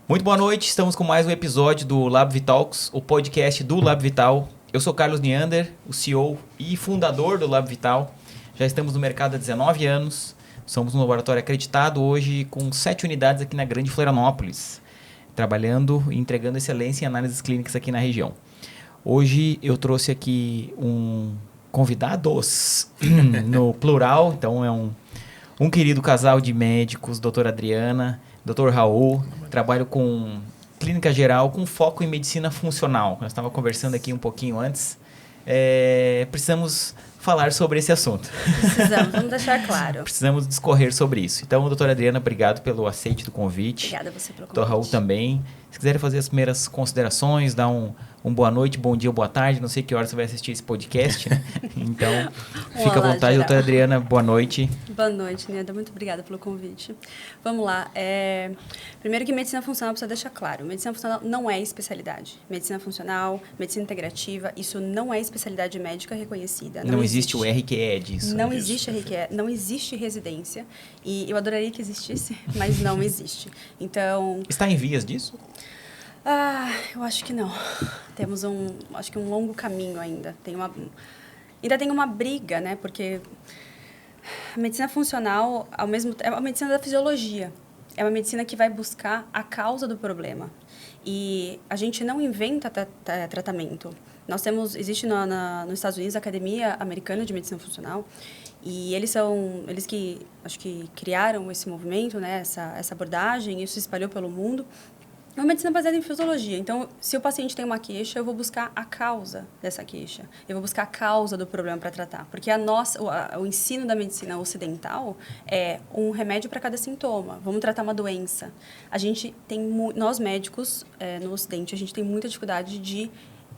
Muito boa noite, estamos com mais um episódio do Lab Vitalks, o podcast do Lab Vital. Eu sou Carlos Neander, o CEO e fundador do Lab Vital. Já estamos no mercado há 19 anos, somos um laboratório acreditado hoje com 7 unidades aqui na Grande Florianópolis, trabalhando e entregando excelência em análises clínicas aqui na região. Hoje eu trouxe aqui convidados no plural, então é um querido casal de médicos, doutora Adriana, doutor Raul. Trabalho com clínica geral com foco em medicina funcional. Nós estávamos conversando aqui um pouquinho antes. Precisamos falar sobre esse assunto. Precisamos, vamos deixar claro. Precisamos discorrer sobre isso. Então, doutora Adriana, obrigado pelo aceite do convite. Obrigada a você pelo convite. Doutor Raul também. Se quiserem fazer as primeiras considerações, dar um boa noite, bom dia, boa tarde. Não sei que hora você vai assistir esse podcast, né? Então, fica à vontade, doutora Adriana. Boa noite. Boa noite, Neda. Muito obrigada pelo convite. Vamos lá. Primeiro que medicina funcional precisa deixar claro. Medicina funcional não é especialidade. Medicina funcional, medicina integrativa, isso não é especialidade médica reconhecida. Não existe o RQE disso. Não existe RQE, não existe residência. E eu adoraria que existisse, mas não existe. Então... Está em vias disso? Eu acho que não. Temos acho que um longo caminho ainda. Ainda tem uma briga, né? Porque a medicina funcional, ao mesmo tempo, é uma medicina da fisiologia. É uma medicina que vai buscar a causa do problema. E a gente não inventa tratamento. Existe nos Estados Unidos a Academia Americana de Medicina Funcional, e eles que acho que criaram esse movimento, né? Essa abordagem, isso se espalhou pelo mundo. É uma medicina baseada em fisiologia. Então, se o paciente tem uma queixa, eu vou buscar a causa dessa queixa. Eu vou buscar a causa do problema para tratar. Porque o ensino da medicina ocidental é um remédio para cada sintoma. Vamos tratar uma doença. Nós médicos, no Ocidente, a gente tem muita dificuldade de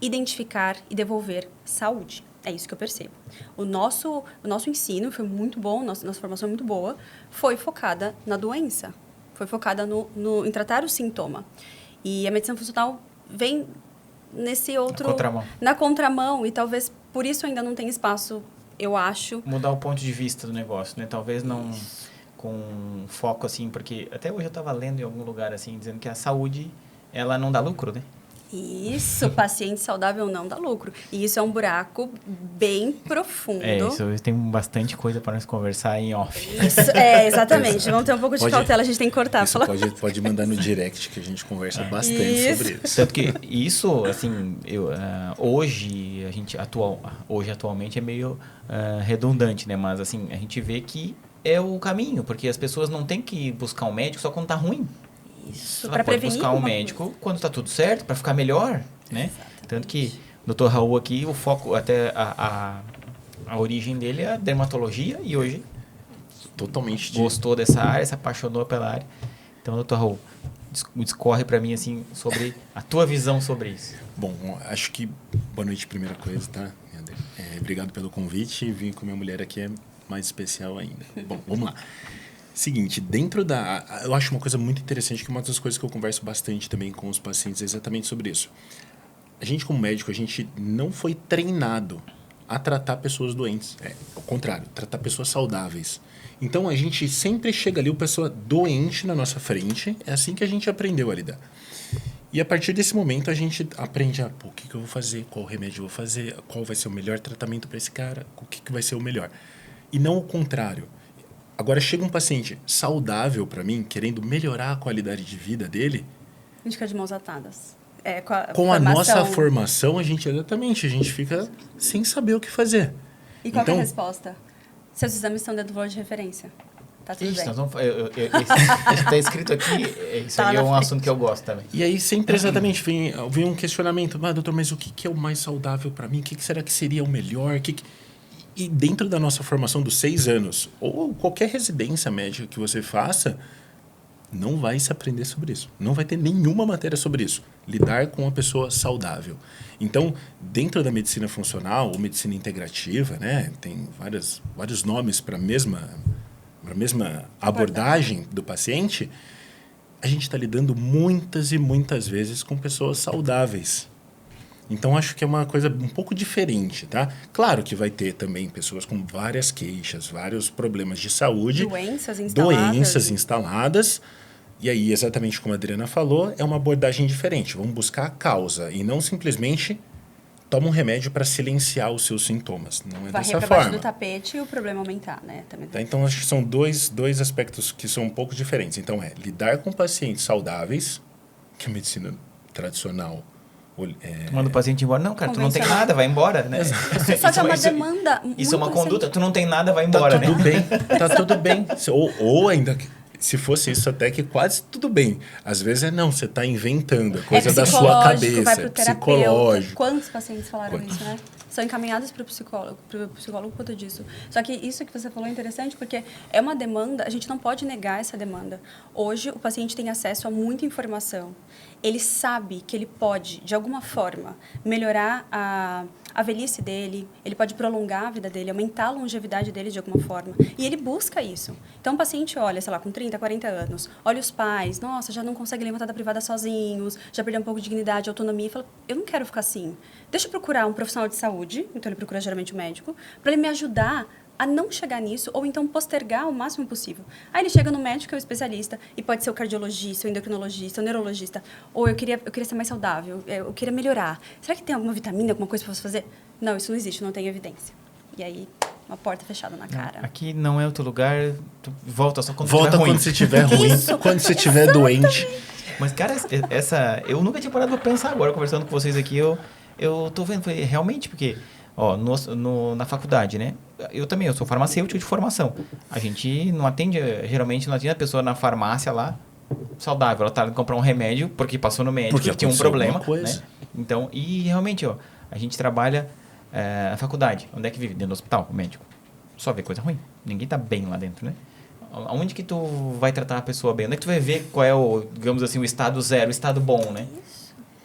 identificar e devolver saúde. É isso que eu percebo. O nosso ensino foi muito bom, nossa formação é muito boa, foi focada na doença. Foi focada em tratar o sintoma. E a medicina funcional vem na contramão. E talvez por isso ainda não tem espaço, eu acho. Mudar o ponto de vista do negócio, né? Talvez não com foco assim, porque até hoje eu estava lendo em algum lugar assim, dizendo que a saúde, ela não dá lucro, né? Isso, paciente saudável não dá lucro. E isso é um buraco bem profundo. Isso tem bastante coisa para nós conversar em off. Isso, exatamente. Vamos ter um pouco de cautela, a gente tem que cortar. Pode mandar no direct que a gente conversa bastante sobre isso. Tanto que isso, assim, hoje, atualmente é meio redundante, né? Mas, assim, a gente vê que é o caminho, porque as pessoas não têm que buscar um médico só quando tá ruim. Isso, para prevenir. Buscar um médico coisa. Quando está tudo certo, para ficar melhor, né? Exatamente. Tanto que o Dr. Raul aqui, o foco, até a origem dele é a dermatologia e hoje totalmente gostou dessa área, se apaixonou pela área. Então, Dr. Raul, discorre para mim assim sobre a tua visão sobre isso. Bom, acho que boa noite, primeira coisa, tá? Obrigado pelo convite. Vim com minha mulher aqui é mais especial ainda. Bom, vamos lá. Seguinte, eu acho uma coisa muito interessante, que uma das coisas que eu converso bastante também com os pacientes é exatamente sobre isso. A gente, como médico, a gente não foi treinado a tratar pessoas doentes. Ao contrário, tratar pessoas saudáveis. Então, a gente sempre chega ali, uma pessoa doente na nossa frente, é assim que a gente aprendeu a lidar. E a partir desse momento, a gente aprende o que eu vou fazer, qual remédio eu vou fazer, qual vai ser o melhor tratamento para esse cara, o que vai ser o melhor. E não o contrário. Agora, chega um paciente saudável para mim, querendo melhorar a qualidade de vida dele. A gente fica de mãos atadas. Com a nossa formação, a gente fica sem saber o que fazer. E qual é a resposta? Seus exames estão dentro do valor de referência. Tá tudo bem. Está escrito aqui, isso aí é um assunto que eu gosto também. E aí sempre exatamente vem um questionamento. Doutor, mas o que é o mais saudável para mim? O que será que seria o melhor? E dentro da nossa formação dos 6 anos, ou qualquer residência médica que você faça, não vai se aprender sobre isso. Não vai ter nenhuma matéria sobre isso. Lidar com uma pessoa saudável. Então, dentro da medicina funcional ou medicina integrativa, né, tem vários nomes para a mesma abordagem do paciente, a gente está lidando muitas e muitas vezes com pessoas saudáveis. Então, acho que é uma coisa um pouco diferente, tá? Claro que vai ter também pessoas com várias queixas, vários problemas de saúde. Doenças instaladas. E aí, exatamente como a Adriana falou, é uma abordagem diferente. Vamos buscar a causa e não simplesmente toma um remédio para silenciar os seus sintomas. Não é Varrer dessa pra baixo forma. do tapete e o problema aumentar, né? Também Tá? Então, acho que são dois aspectos que são um pouco diferentes. Então, lidar com pacientes saudáveis, que a medicina tradicional... Manda o paciente embora. Não, cara, tu não tem Convencional. nada, vai embora, né? Só que é uma demanda muito Isso é uma conduta. recente. Tu não tem nada, vai embora, Tá tudo né? bem, tá tudo bem. Ou ainda, se fosse isso até que quase tudo bem. Às vezes não, você está inventando, é coisa da sua cabeça. Vai pro terapeuta. Psicológico. Quantos pacientes falaram isso, né? São encaminhados para o psicólogo por conta disso. Só que isso que você falou é interessante porque é uma demanda, a gente não pode negar essa demanda. Hoje, o paciente tem acesso a muita informação. Ele sabe que ele pode, de alguma forma, melhorar a velhice dele, ele pode prolongar a vida dele, aumentar a longevidade dele de alguma forma. E ele busca isso. Então, o paciente olha, sei lá, com 30, 40 anos, olha os pais, nossa, já não conseguem levantar da privada sozinhos, já perdeu um pouco de dignidade, autonomia, e fala, eu não quero ficar assim. Deixa eu procurar um profissional de saúde, então ele procura geralmente um médico, para ele me ajudar a não chegar nisso, ou então postergar o máximo possível. Aí ele chega no médico, que é o especialista, e pode ser o cardiologista, o endocrinologista, o neurologista, ou eu queria ser mais saudável, eu queria melhorar. Será que tem alguma vitamina, alguma coisa para você fazer? Não, isso não existe, não tem evidência. E aí, uma porta fechada na cara. Aqui não é o teu lugar, tu volta só quando Volta tiver ruim. quando você estiver ruim, Isso, quando você estiver doente. Mas, cara, eu nunca tinha parado pra pensar agora, conversando com vocês aqui, eu tô vendo, falei, realmente, porque, ó, na faculdade, né? Eu sou farmacêutico de formação. A gente não atende, geralmente não atende a pessoa na farmácia lá, saudável. Ela tá indo comprar um remédio porque passou no médico Porque e tinha um aconteceu problema, alguma coisa. né? Então, e realmente, ó, a gente trabalha na faculdade. Onde é que vive? Dentro do hospital, o médico. Só vê coisa ruim. Ninguém tá bem lá dentro, né? Aonde que tu vai tratar a pessoa bem? Onde é que tu vai ver qual é o, digamos assim, o estado zero, o estado bom, né?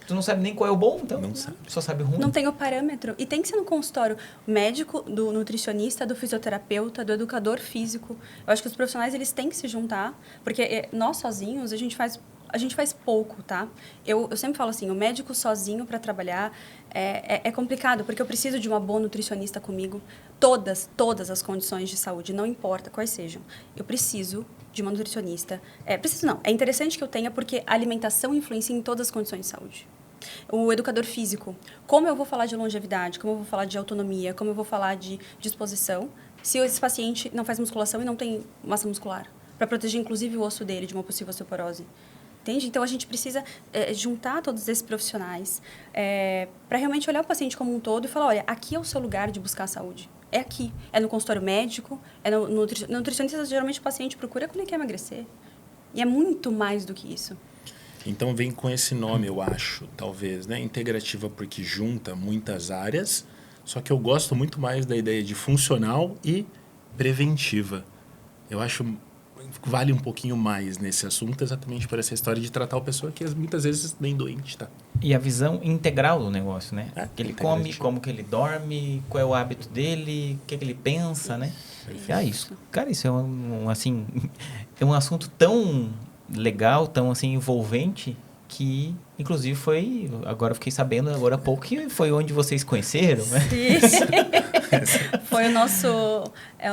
Tu não sabe nem qual é o bom, então. Não sabe. Só sabe ruim. Não tem o parâmetro. E tem que ser no consultório médico, do nutricionista, do fisioterapeuta, do educador físico. Eu acho que os profissionais, eles têm que se juntar, porque nós sozinhos, a gente faz pouco, tá? Eu sempre falo assim, o médico sozinho para trabalhar é complicado, porque eu preciso de uma boa nutricionista comigo. Todas as condições de saúde, não importa quais sejam. Eu preciso de uma nutricionista. É interessante que eu tenha, porque a alimentação influencia em todas as condições de saúde. O educador físico, como eu vou falar de longevidade, como eu vou falar de autonomia, como eu vou falar de disposição, se esse paciente não faz musculação e não tem massa muscular, para proteger inclusive o osso dele de uma possível osteoporose. Entende? Então, a gente precisa juntar todos esses profissionais para realmente olhar o paciente como um todo e falar, olha, aqui é o seu lugar de buscar a saúde. É aqui. É no consultório médico, é no nutricionista. Geralmente, o paciente procura quando ele quer emagrecer. E é muito mais do que isso. Então, vem com esse nome, eu acho, talvez, né? Integrativa, porque junta muitas áreas, só que eu gosto muito mais da ideia de funcional e preventiva. Eu acho que vale um pouquinho mais nesse assunto, exatamente por essa história de tratar a pessoa que muitas vezes nem doente, tá? E a visão integral do negócio, né? O que ele come, integrativo. como que ele dorme, qual é o hábito dele, o que ele pensa, né? Isso. Cara, isso é é um assunto tão legal, tão assim envolvente, que inclusive agora eu fiquei sabendo agora há pouco que foi onde vocês conheceram, né? Foi o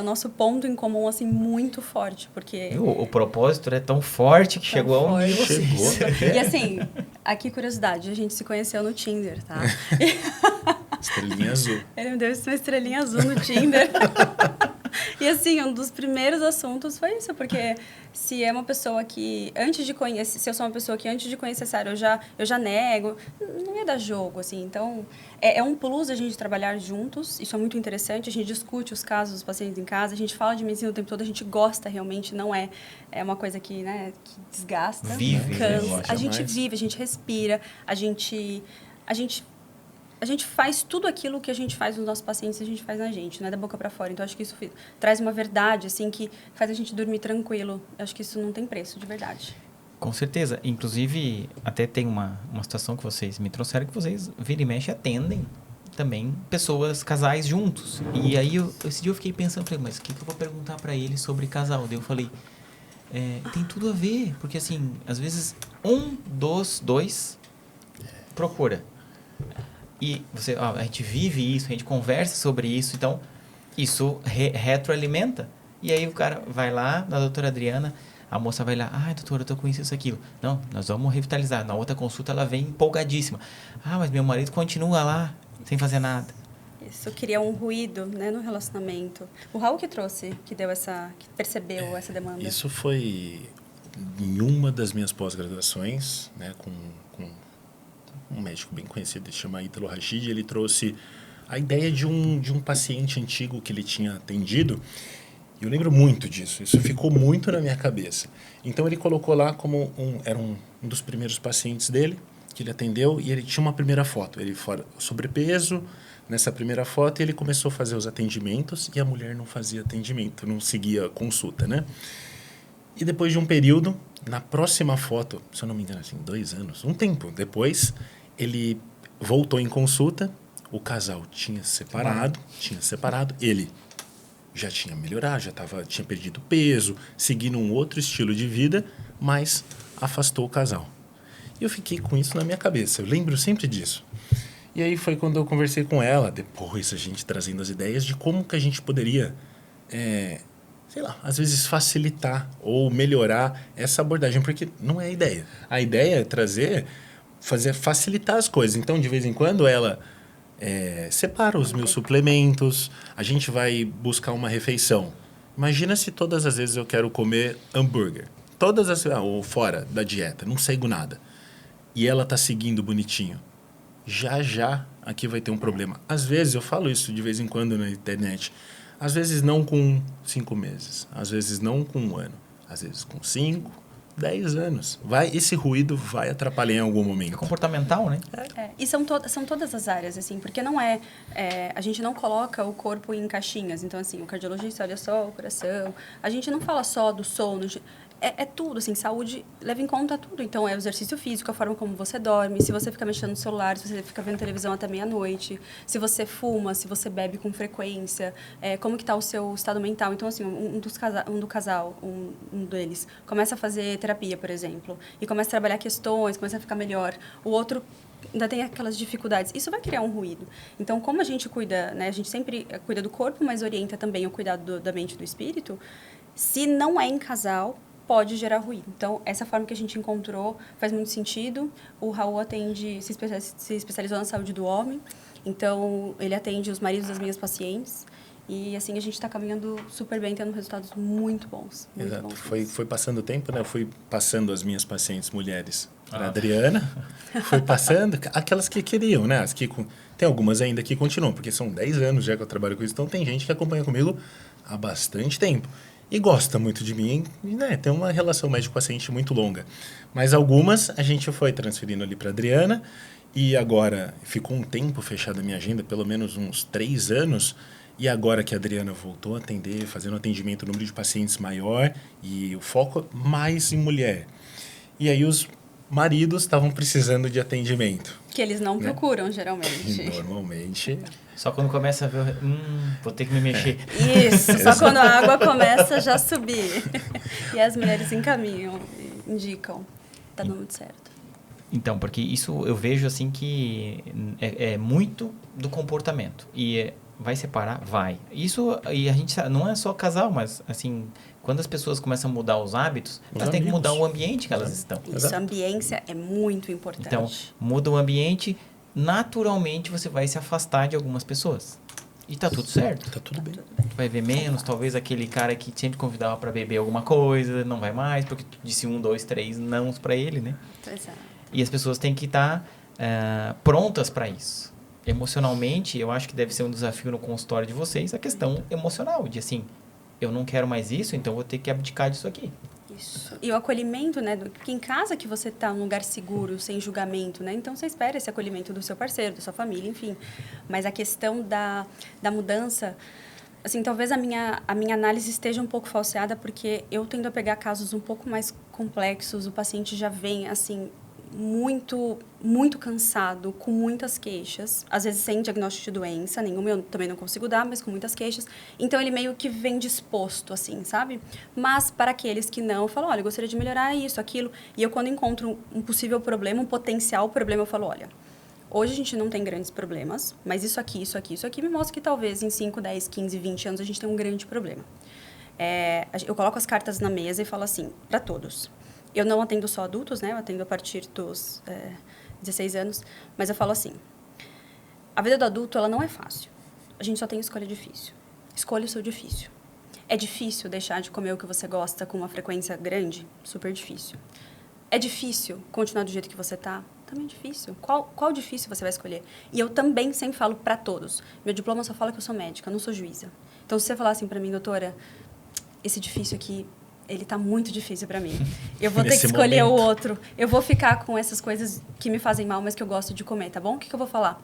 nosso ponto em comum, assim, muito forte, porque... O propósito é tão forte que chegou a unir vocês. Chegou. E assim, aqui curiosidade, a gente se conheceu no Tinder, tá? Estrelinha azul. Ele me deu uma estrelinha azul no Tinder. E assim, um dos primeiros assuntos foi isso, porque se é uma pessoa que antes de conhecer, se eu sou uma pessoa que antes de conhecer Sara eu já nego, não ia dar jogo, assim. Então, é um plus a gente trabalhar juntos, isso é muito interessante, a gente discute os casos dos pacientes em casa, a gente fala de medicina o tempo todo, a gente gosta realmente, não é uma coisa que, né, que desgasta, Vive, cansa. A gente mais. vive, a gente respira, a gente faz tudo aquilo que a gente faz nos nossos pacientes, a gente faz na gente, não é da boca para fora. Então, acho que isso traz uma verdade, assim, que faz a gente dormir tranquilo. Eu acho que isso não tem preço, de verdade. Com certeza. Inclusive, até tem uma situação que vocês me trouxeram, que vocês, vira e mexe, atendem também pessoas, casais juntos. E aí, esse dia eu fiquei pensando, falei, mas o que eu vou perguntar para ele sobre casal? Daí eu falei, tem tudo a ver, porque assim, às vezes, um dos dois procura. E a gente vive isso, a gente conversa sobre isso, então isso retroalimenta. E aí o cara vai lá na doutora Adriana, A moça vai lá, doutora, eu tô com isso, aquilo. Não, nós vamos revitalizar. Na outra consulta ela vem empolgadíssima. Mas meu marido continua lá, sem fazer nada. Isso cria um ruído, né, no relacionamento. O Raul que trouxe, que percebeu essa demanda. Isso foi em uma das minhas pós-graduações, né, com um médico bem conhecido, ele se chama Ítalo Rachid. Ele trouxe a ideia de um paciente antigo que ele tinha atendido. E eu lembro muito disso, isso ficou muito na minha cabeça. Então ele colocou lá como era um dos primeiros pacientes dele, que ele atendeu, e ele tinha uma primeira foto, ele fora sobrepeso, nessa primeira foto ele começou a fazer os atendimentos e a mulher não fazia atendimento, não seguia consulta, né? E depois de um período, na próxima foto, se eu não me engano, assim, 2 anos, um tempo depois, ele voltou em consulta, o casal tinha separado, ele já tinha melhorado, tinha perdido peso, seguindo um outro estilo de vida, mas afastou o casal. E eu fiquei com isso na minha cabeça, eu lembro sempre disso. E aí foi quando eu conversei com ela, depois a gente trazendo as ideias de como que a gente poderia, sei lá, às vezes facilitar ou melhorar essa abordagem, porque não é a ideia. A ideia é facilitar as coisas. Então, de vez em quando, ela separa os meus suplementos, a gente vai buscar uma refeição. Imagina se todas as vezes eu quero comer hambúrguer, ou fora da dieta, não sigo nada, e ela está seguindo bonitinho. Já aqui vai ter um problema. Às vezes, eu falo isso de vez em quando na internet, às vezes não com 5 meses, às vezes não com 1 ano, às vezes com 5, 10 anos. Esse ruído vai atrapalhar em algum momento. É comportamental, né? E são todas as áreas, assim, porque não a gente não coloca o corpo em caixinhas. Então, assim, o cardiologista olha só o coração. A gente não fala só do sono. É tudo, assim, saúde leva em conta tudo. Então, é o exercício físico, a forma como você dorme, se você fica mexendo no celular, se você fica vendo televisão até meia-noite, se você fuma, se você bebe com frequência, como que está o seu estado mental. Então, assim, um deles, começa a fazer terapia, por exemplo, e começa a trabalhar questões, começa a ficar melhor. O outro ainda tem aquelas dificuldades. Isso vai criar um ruído. Então, como a gente cuida, né? A gente sempre cuida do corpo, mas orienta também o cuidado da mente e do espírito. Se não é em casal, pode gerar ruído. Então, essa forma que a gente encontrou faz muito sentido. O Raul se especializou na saúde do homem. Então, ele atende os maridos das minhas pacientes. E, assim, a gente está caminhando super bem, tendo resultados muito bons. Muito Exato. bons. Foi passando o tempo, né? Eu fui passando as minhas pacientes mulheres para a Adriana. Foi passando aquelas que queriam, né? Tem algumas ainda que continuam, porque são 10 anos já que eu trabalho com isso. Então, tem gente que acompanha comigo há bastante tempo. E gosta muito de mim, né? Tem uma relação médico-paciente muito longa. Mas algumas a gente foi transferindo ali para a Adriana, e agora ficou um tempo fechado a minha agenda, pelo menos uns 3 anos, e agora que a Adriana voltou a atender, fazendo atendimento, o número de pacientes maior, e o foco mais em mulher. E aí os maridos estavam precisando de atendimento. Que eles não procuram, geralmente. Normalmente... Só quando começa a ver, vou ter que me mexer. Isso, só quando a água começa já subir. E as mulheres encaminham, indicam. Tá dando muito certo. Então, porque isso eu vejo assim que é muito do comportamento. E vai separar? Vai. Isso, e a gente não é só casal, mas assim, quando as pessoas começam a mudar os hábitos, elas têm que mudar o ambiente que elas estão. Isso, a ambiência é muito importante. Então, muda o ambiente, naturalmente você vai se afastar de algumas pessoas. E tá tudo certo. Tá tudo bem. Vai ver menos, talvez aquele cara que sempre convidava para beber alguma coisa, não vai mais, porque disse 1, 2, 3 nãos para ele, né? Exato. E as pessoas têm que estar prontas para isso. Emocionalmente, eu acho que deve ser um desafio no consultório de vocês, a questão emocional, de assim, eu não quero mais isso, então vou ter que abdicar disso aqui. Isso. E o acolhimento, né? Porque em casa que você está num lugar seguro, sem julgamento, né? Então, você espera esse acolhimento do seu parceiro, da sua família, enfim. Mas a questão da mudança... Assim, talvez a minha análise esteja um pouco falseada, porque eu tendo a pegar casos um pouco mais complexos, o paciente já vem, assim, muito, muito cansado, com muitas queixas, às vezes sem diagnóstico de doença, nenhuma eu também não consigo dar, mas com muitas queixas. Então, ele meio que vem disposto, assim, sabe? Mas, para aqueles que não, eu falo, olha, eu gostaria de melhorar isso, aquilo. E eu, quando encontro um possível problema, um potencial problema, eu falo, olha, hoje a gente não tem grandes problemas, mas isso aqui me mostra que talvez em 5, 10, 15, 20 anos a gente tem um grande problema. Eu coloco as cartas na mesa e falo assim, para todos. Eu não atendo só adultos, né? Eu atendo a partir dos 16 anos. Mas eu falo assim, a vida do adulto, ela não é fácil. A gente só tem escolha difícil. Escolha o seu difícil. É difícil deixar de comer o que você gosta com uma frequência grande? Super difícil. É difícil continuar do jeito que você tá? Também é difícil. Qual difícil você vai escolher? E eu também sempre falo para todos. Meu diploma só fala que eu sou médica, eu não sou juíza. Então, se você falar assim para mim, doutora, esse difícil aqui, ele tá muito difícil para mim. Eu vou ter que escolher o outro. Eu vou ficar com essas coisas que me fazem mal, mas que eu gosto de comer, tá bom? O que eu vou falar?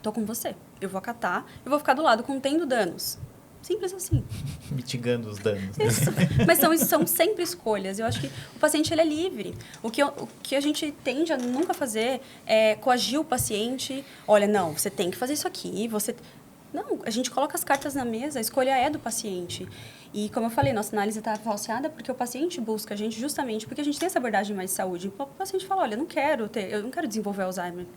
Tô com você. Eu vou acatar, eu vou ficar do lado contendo danos. Simples assim. Mitigando os danos. Né? Isso. Mas são sempre escolhas. Eu acho que o paciente ele é livre. O que a gente tende a nunca fazer é coagir o paciente. Olha, não, você tem que fazer isso aqui. Não, a gente coloca as cartas na mesa, a escolha é do paciente. E, como eu falei, nossa análise está falseada porque o paciente busca a gente justamente porque a gente tem essa abordagem mais de saúde. O paciente fala, olha, eu não quero desenvolver Alzheimer.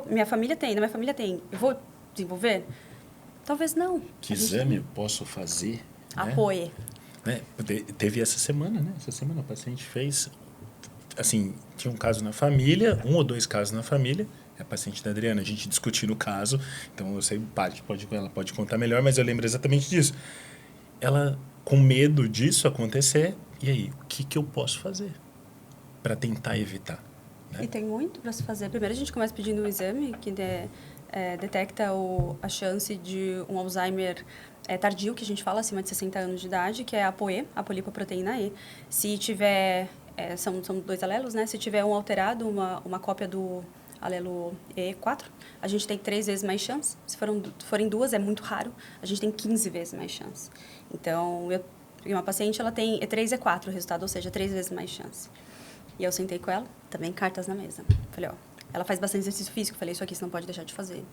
Minha família tem, eu vou desenvolver? Talvez não. Que exame eu posso fazer? Apoie. Né? Teve essa semana, né? Essa semana a paciente fez... Assim, tinha um caso na família, 1 ou 2 casos na família. É a paciente da Adriana, a gente discutiu o caso. Então, eu sei parte, ela pode contar melhor, mas eu lembro exatamente disso. Ela, com medo disso acontecer, e aí, o que eu posso fazer para tentar evitar? Né? E tem muito para se fazer. Primeiro, a gente começa pedindo um exame que detecta a chance de um Alzheimer tardio, que a gente fala, acima de 60 anos de idade, que é a ApoE, a polipoproteína E. Se tiver, são 2 alelos, né? Se tiver um alterado, uma cópia do alelo E4, a gente tem 3 vezes mais chance. Se forem 2, é muito raro, a gente tem 15 vezes mais chance. Então, uma paciente, ela tem E3 e E4 o resultado, ou seja, 3 vezes mais chance. E eu sentei com ela, também cartas na mesa. Falei, ela faz bastante exercício físico. Falei, isso aqui você não pode deixar de fazer.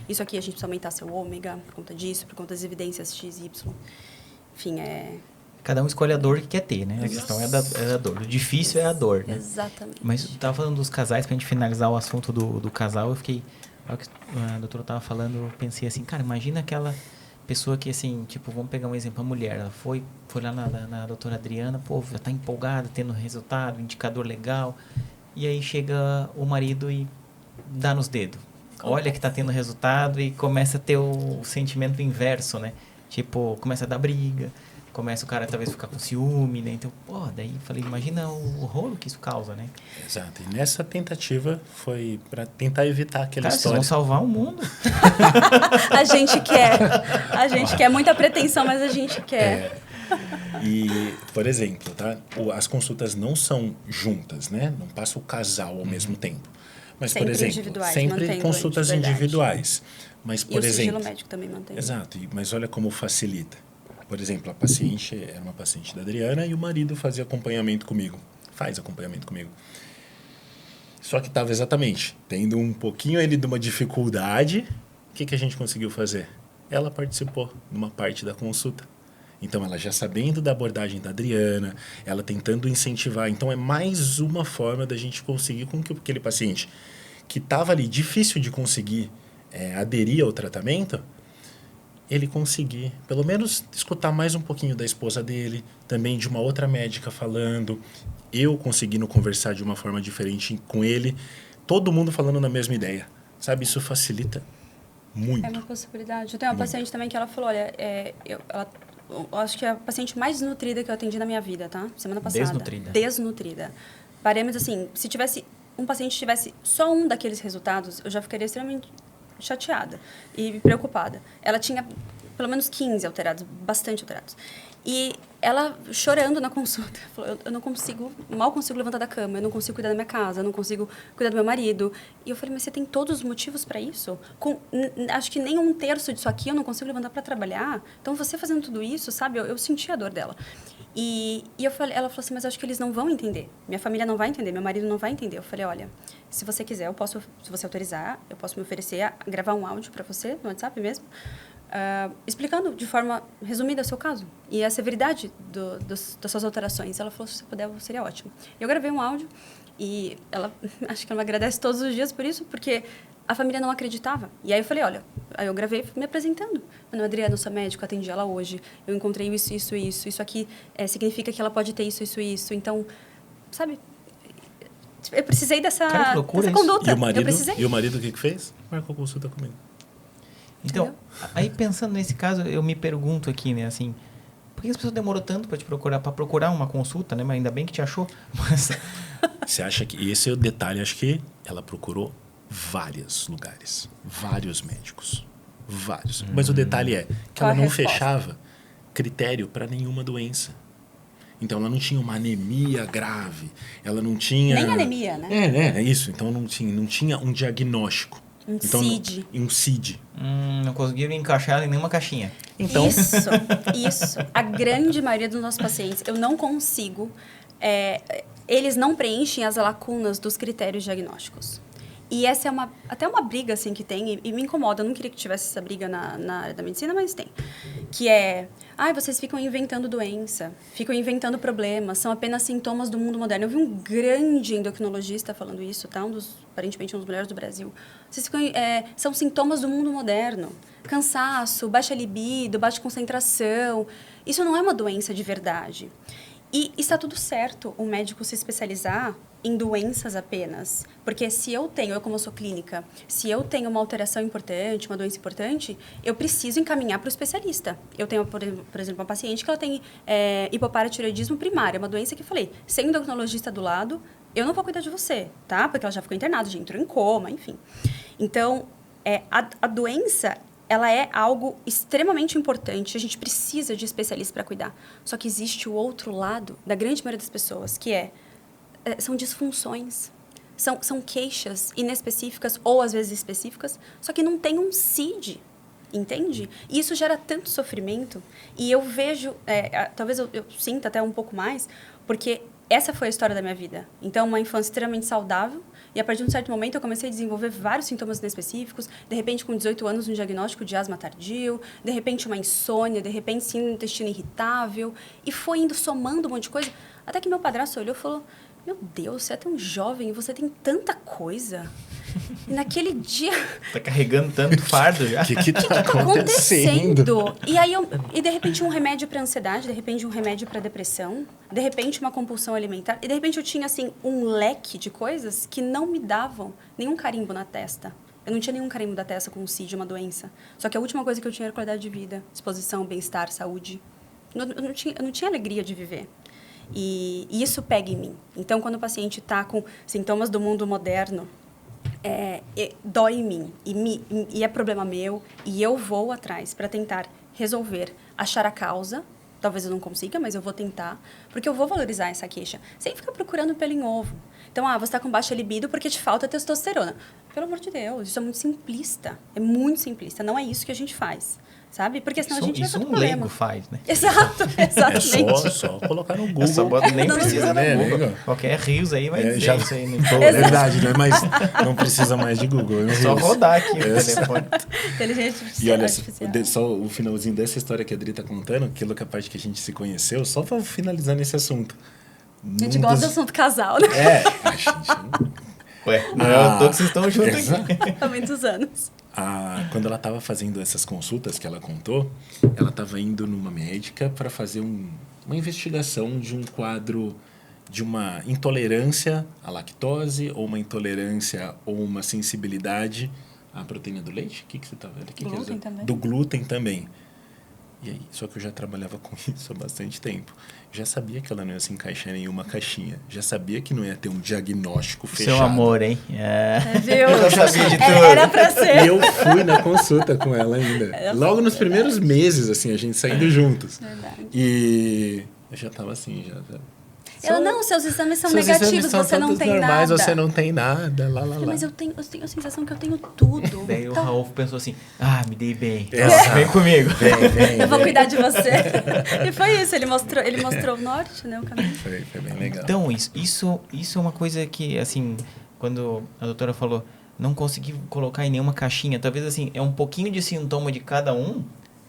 Isso aqui a gente precisa aumentar seu ômega por conta disso, por conta das evidências X, Y. Enfim, Cada um escolhe a dor que quer ter, né? A questão é da dor. O difícil é a dor, né? Exatamente. Mas eu tava falando dos casais, pra gente finalizar o assunto do casal, eu fiquei... A doutora tava falando, eu pensei assim, cara, imagina aquela pessoa que, assim, tipo, vamos pegar um exemplo, a mulher, ela foi lá na doutora Adriana, pô, já tá empolgada, tendo resultado, indicador legal, e aí chega o marido e dá nos dedos. Olha que tá tendo resultado e começa a ter o sentimento inverso, né? Tipo, começa a dar briga, começa o cara talvez ficar com ciúme, né? Então, pô, daí eu falei, imagina o rolo que isso causa, né? Exato. E nessa tentativa foi para tentar evitar aquela cara, história. Vocês vão salvar o mundo. A gente quer muita pretensão, mas a gente quer. E, por exemplo, tá? As consultas não são juntas, né? Não passa o casal ao mesmo tempo. Mas, Sempre por exemplo, individuais, sempre consultas individuais. Mas, por e o exemplo, sigilo médico também mantém. Exato, mas olha como facilita. Por exemplo, a paciente era uma paciente da Adriana e o marido fazia acompanhamento comigo. Faz acompanhamento comigo. Só que estava exatamente tendo um pouquinho ele de uma dificuldade. O que a gente conseguiu fazer? Ela participou de uma parte da consulta. Então, ela já sabendo da abordagem da Adriana, ela tentando incentivar. Então, é mais uma forma da gente conseguir com que aquele paciente que estava ali difícil de conseguir aderir ao tratamento, ele conseguir, pelo menos, escutar mais um pouquinho da esposa dele, também de uma outra médica falando, eu conseguindo conversar de uma forma diferente com ele, todo mundo falando na mesma ideia. Sabe, isso facilita muito. É uma possibilidade. Eu tenho uma paciente também que ela falou, olha, eu acho que é a paciente mais desnutrida que eu atendi na minha vida, tá? Semana passada. Desnutrida. Parâmetros, assim, se um paciente tivesse só um daqueles resultados, eu já ficaria extremamente chateada e preocupada. Ela tinha pelo menos 15 alterados, bastante alterados. E ela chorando na consulta, falou, eu não consigo, mal consigo levantar da cama, eu não consigo cuidar da minha casa, eu não consigo cuidar do meu marido. E eu falei, mas você tem todos os motivos para isso? Acho que nem 1/3 disso aqui eu não consigo levantar para trabalhar. Então, você fazendo tudo isso, sabe, eu senti a dor dela. E ela falou assim, mas eu acho que eles não vão entender. Minha família não vai entender, meu marido não vai entender. Eu falei, olha, se você quiser, se você autorizar, eu posso me oferecer a gravar um áudio para você, no WhatsApp mesmo, explicando de forma resumida o seu caso e a severidade das suas alterações. Ela falou, se você puder, seria ótimo. Eu gravei um áudio e acho que ela me agradece todos os dias por isso, porque a família não acreditava. E aí eu falei, olha, aí eu gravei me apresentando. Meu nome é Adriana, eu sou médico, atendi ela hoje. Eu encontrei isso. Isso aqui significa que ela pode ter isso. Então, sabe, eu precisei dessa conduta. E o marido o que fez? Marcou consulta comigo. Então, aí pensando nesse caso, eu me pergunto aqui, né, assim, por que as pessoas demorou tanto para procurar uma consulta, né? Mas ainda bem que te achou. Mas... Você acha que esse é o detalhe? Acho que ela procurou vários lugares, vários médicos, vários. Mas o detalhe é que ela não fechava critério para nenhuma doença. Então ela não tinha uma anemia grave, ela não tinha nem anemia, né? É isso. Então não tinha um diagnóstico. Então, CID. Um CID. Não conseguiram encaixar ela em nenhuma caixinha. Então... Isso. A grande maioria dos nossos pacientes, eu não consigo... eles não preenchem as lacunas dos critérios diagnósticos. E essa é até uma briga assim, que tem, e me incomoda. Eu não queria que tivesse essa briga na área da medicina, mas tem. Que é, vocês ficam inventando doença, ficam inventando problemas, são apenas sintomas do mundo moderno. Eu vi um grande endocrinologista falando isso, tá? Aparentemente um dos melhores do Brasil. Vocês ficam, são sintomas do mundo moderno. Cansaço, baixa libido, baixa concentração. Isso não é uma doença de verdade. E está tudo certo o médico se especializar em doenças apenas. Porque se eu como eu sou clínica, se eu tenho uma alteração importante, uma doença importante, eu preciso encaminhar para o especialista. Eu tenho, por exemplo, uma paciente que ela tem hipoparatireoidismo primário, uma doença que eu falei, sem endocrinologista do lado, eu não vou cuidar de você, tá? Porque ela já ficou internada, já entrou em coma, enfim. Então, a doença... ela é algo extremamente importante. A gente precisa de especialistas para cuidar. Só que existe o outro lado da grande maioria das pessoas, que são disfunções. São queixas inespecíficas ou, às vezes, específicas, só que não tem um CID, entende? E isso gera tanto sofrimento. E eu vejo, talvez eu sinta até um pouco mais, porque essa foi a história da minha vida. Então, uma infância extremamente saudável. E a partir de um certo momento eu comecei a desenvolver vários sintomas inespecíficos. De repente, com 18 anos, um diagnóstico de asma tardio. De repente, uma insônia. De repente, síndrome do intestino irritável. E foi indo somando um monte de coisa. Até que meu padrasto olhou e falou, meu Deus, você é tão jovem e você tem tanta coisa. E naquele dia... Tá carregando tanto fardo já. O que tá acontecendo? E aí, de repente, um remédio para ansiedade, de repente, um remédio para depressão, de repente, uma compulsão alimentar. E, de repente, eu tinha, assim, um leque de coisas que não me davam nenhum carimbo na testa. Eu não tinha nenhum carimbo da testa com o CID, uma doença. Só que a última coisa que eu tinha era qualidade de vida, disposição, bem-estar, saúde. Eu não tinha alegria de viver. E isso pega em mim. Então, quando o paciente está com sintomas do mundo moderno, dói em mim e é problema meu, e eu vou atrás para tentar resolver, achar a causa. Talvez eu não consiga, mas eu vou tentar, porque eu vou valorizar essa queixa, sem ficar procurando pelo em ovo. Então, você está com baixa libido porque te falta testosterona. Pelo amor de Deus, isso é muito simplista. É muito simplista. Não é isso que a gente faz, sabe? Porque senão a gente vai ter problema. Isso um leigo faz, né? Exato, exatamente. É só colocar no Google. Nem precisa, né? Google. Qualquer rios aí vai dizer já, isso aí. É verdade, né? Mas não precisa mais de Google. É só rodar aqui o telefone. Inteligência e olha, artificial. só o finalzinho dessa história que a Adri tá contando, aquilo que a parte que a gente se conheceu, só para finalizar nesse assunto. A gente gosta do assunto casal, né? A gente... Ué, não é todos vocês estão juntos aqui. Há muitos anos. Quando ela estava fazendo essas consultas que ela contou, ela estava indo numa médica para fazer uma investigação de um quadro de uma intolerância à lactose, ou uma intolerância ou uma sensibilidade à proteína do leite. O que você está vendo aqui? Glúten também. Do glúten também. E aí, só que eu já trabalhava com isso há bastante tempo. Já sabia que ela não ia se encaixar em nenhuma caixinha. Já sabia que não ia ter um diagnóstico fechado. Seu amor, hein? Viu? Eu sabia de tudo. Era pra ser. E eu fui na consulta com ela ainda. Logo nos primeiros meses, assim, a gente saindo juntos. Verdade. E eu já tava assim, já... Ela, não, seus exames são negativos, você não tem normais, nada. Você não tem nada, lá. Mas eu tenho a sensação que eu tenho tudo. Daí então... o Raul pensou assim, me dei bem. Exato. Vem comigo. Vem. Eu vou cuidar de você. E foi isso, ele mostrou o norte, né, o caminho. Foi bem legal. Então, isso é uma coisa que, assim, quando a doutora falou, não consegui colocar em nenhuma caixinha, talvez, assim, é um pouquinho de sintoma de cada um,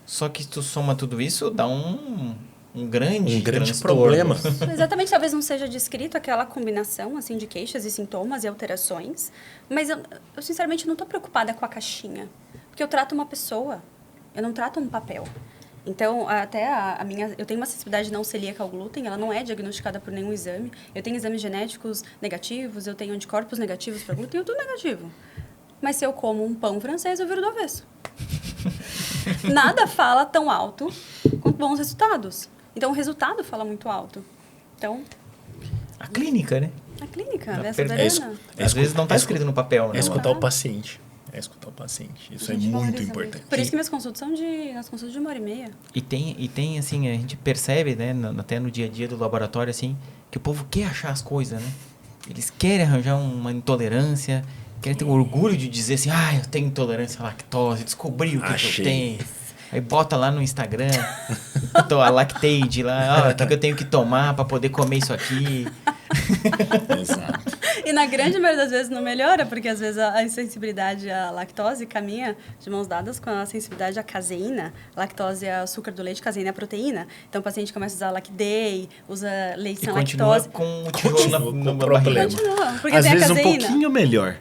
só que tu soma tudo isso, dá um um grande transtorno. problema. Exatamente, talvez não seja descrito aquela combinação assim de queixas e sintomas e alterações, mas eu sinceramente não estou preocupada com a caixinha, porque eu trato uma pessoa, eu não trato um papel. Então, até eu tenho uma sensibilidade não celíaca ao glúten, ela não é diagnosticada por nenhum exame. Eu tenho exames genéticos negativos, eu tenho anticorpos negativos para glúten, eu tudo negativo. Mas se eu como um pão francês, eu viro do avesso. Nada fala tão alto quanto bons resultados. Então, o resultado fala muito alto. Então... A clínica, né? A clínica, Tá é soberana. Às vezes não está escrito no papel, né? É escutar o paciente. É escutar o paciente. Isso é muito importante. Por isso que minhas consultas são de 1h30. E tem, assim, a gente percebe, né, até no dia a dia do laboratório, assim, que o povo quer achar as coisas, né? Eles querem arranjar uma intolerância, querem ter orgulho de dizer assim, eu tenho intolerância à lactose, descobri o que eu tenho. Aí bota lá no Instagram, a Lactaid lá, o que eu tenho que tomar para poder comer isso aqui. Exato. E na grande maioria das vezes não melhora, porque às vezes a insensibilidade à lactose caminha de mãos dadas com a sensibilidade à caseína. Lactose é açúcar do leite, caseína é proteína. Então o paciente começa a usar Lactday, usa leite sem lactose. Com o tijolo na problema. Continua, porque Às tem a vezes caseína. um pouquinho melhor.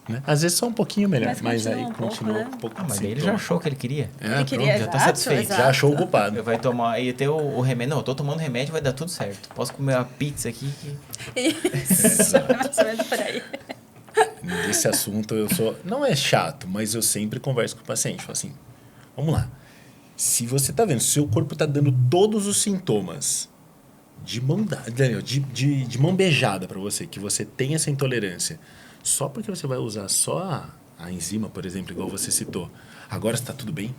Né? Às vezes só um pouquinho melhor, mas aí continua continua um um pouco. Mas daí ele já achou o que ele queria. Ele queria, já tá exato, satisfeito. exato. Já achou o culpado. Vai tomar, aí tem o remédio. Não, eu tô tomando remédio, vai dar tudo certo. Posso comer uma pizza aqui que... Isso, mais ou menos por aí. Nesse assunto eu sou... Não é chato, mas eu sempre converso com o paciente. Falo assim, vamos lá. Se você tá vendo, se seu corpo tá dando todos os sintomas de mão de mão beijada para você, que você tem essa intolerância, só porque você vai usar só a enzima, por exemplo, igual você citou, agora está tudo bem?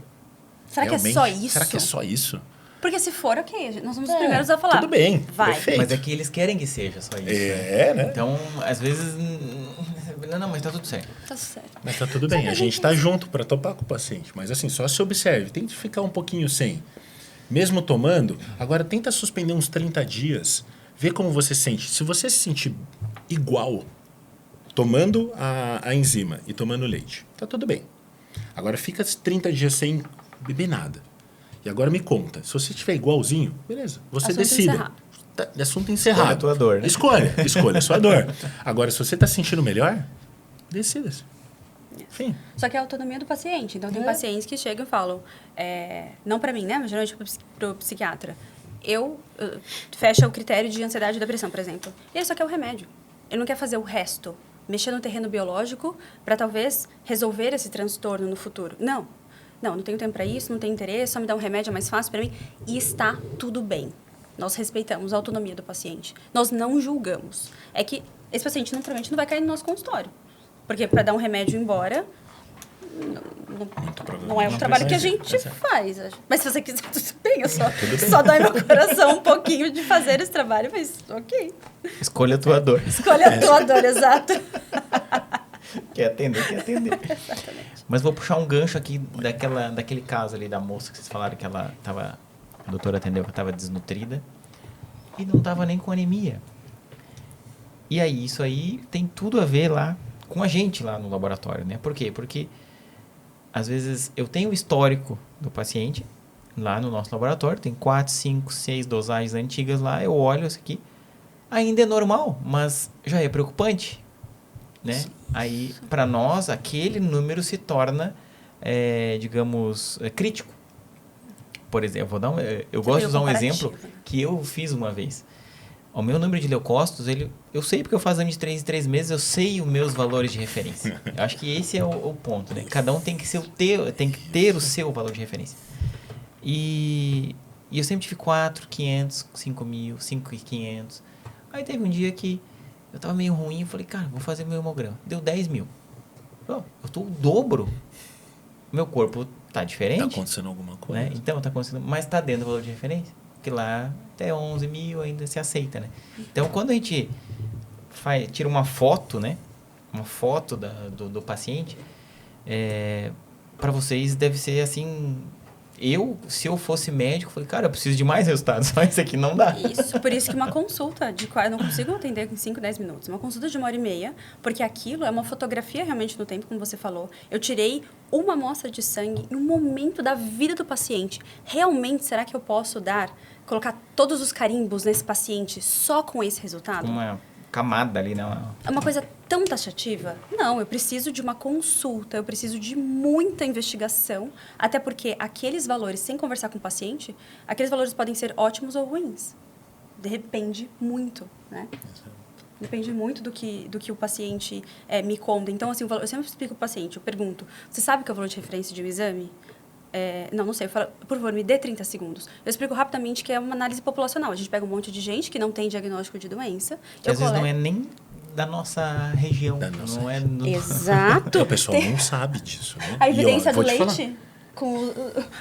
Será Realmente? que é só isso? Será que é só isso? Porque se for, ok. Nós somos os primeiros a falar. Tudo bem, vai. perfeito. Mas é que eles querem que seja só isso. Né? Então, às vezes... Não, mas tá tudo certo. Tá certo. Mas tá tudo bem, a gente tá junto para topar com o paciente. Mas assim, só se observe, tente ficar um pouquinho sem. Mesmo tomando, agora tenta suspender uns 30 dias, vê como você sente. Se você se sentir igual, tomando a enzima e tomando leite, tá tudo bem. Agora fica 30 dias sem beber nada. E agora me conta, se você estiver igualzinho, beleza, você Assunto decida. encerrado. Tá, assunto encerrado. Escolha a tua dor, né? Escolha a sua dor. Agora, se você tá se sentindo melhor, decida-se. Enfim. Só que é a autonomia do paciente. Então, tem pacientes que chegam e falam, não para mim, né? Mas geralmente pro psiquiatra. Fecha o critério de ansiedade e depressão, por exemplo. E ele só quer o remédio. Ele não quer fazer o resto. Mexer no terreno biológico para talvez resolver esse transtorno no futuro. Não, não tenho tempo para isso, não tenho interesse, só me dá um remédio é mais fácil para mim. E está tudo bem. Nós respeitamos a autonomia do paciente. Nós não julgamos. É que esse paciente provavelmente não vai cair no nosso consultório. Porque para dar um remédio embora, não é o trabalho que a gente faz. Mas se você quiser, tudo bem. Só dói meu coração um pouquinho de fazer esse trabalho, mas ok. Escolha a tua dor. Escolha a tua dor, exato. Quer atender. Exatamente. Mas vou puxar um gancho aqui daquele caso ali da moça que vocês falaram que ela estava... A doutora atendeu que estava desnutrida e não estava nem com anemia. E aí, isso aí tem tudo a ver lá com a gente lá no laboratório, né? Por quê? Porque, às vezes, eu tenho o histórico do paciente lá no nosso laboratório, tem 4, 5, 6 dosagens antigas lá, eu olho isso aqui, ainda é normal, mas já é preocupante, né? Aí, para nós, aquele número se torna, digamos, crítico. Por exemplo, eu gosto de usar um exemplo que eu fiz uma vez. O meu número de leucócitos, eu sei porque eu faço exame de 3 em 3 meses, eu sei os meus valores de referência. Eu acho que esse é o ponto, né? Cada um tem que ter o seu valor de referência. E eu sempre tive 4.500, 5.000, 5.500. Aí teve um dia que eu tava meio ruim, eu falei, cara, vou fazer meu hemograma. Deu 10.000. Eu tô o dobro. Meu corpo tá diferente. Tá acontecendo alguma coisa. Né? Então, tá acontecendo, mas tá dentro do valor de referência. Porque lá até 11.000 ainda se aceita, né? Então, quando a gente tira uma foto, né? Uma foto do paciente, para vocês deve ser assim, Se eu fosse médico, eu falei, cara, eu preciso de mais resultados, só isso aqui não dá. Isso, por isso que uma consulta eu não consigo atender em 5, 10 minutos. Uma consulta de 1h30, porque aquilo é uma fotografia realmente no tempo, como você falou. Eu tirei uma amostra de sangue em um momento da vida do paciente. Realmente, será que eu posso colocar todos os carimbos nesse paciente só com esse resultado? Uma camada ali, né? É uma coisa tão taxativa? Não, eu preciso de uma consulta, eu preciso de muita investigação, até porque aqueles valores, sem conversar com o paciente, aqueles valores podem ser ótimos ou ruins. Depende muito, né? Depende muito do que o paciente me conta. Então, assim, eu sempre explico para o paciente, eu pergunto, você sabe o que é o valor de referência de um exame? Não sei. Eu falo, por favor, me dê 30 segundos. Eu explico rapidamente que é uma análise populacional. A gente pega um monte de gente que não tem diagnóstico de doença. Que às vezes não é nem da nossa região. Não é Exato. O pessoal não sabe disso, né? A evidência do leite,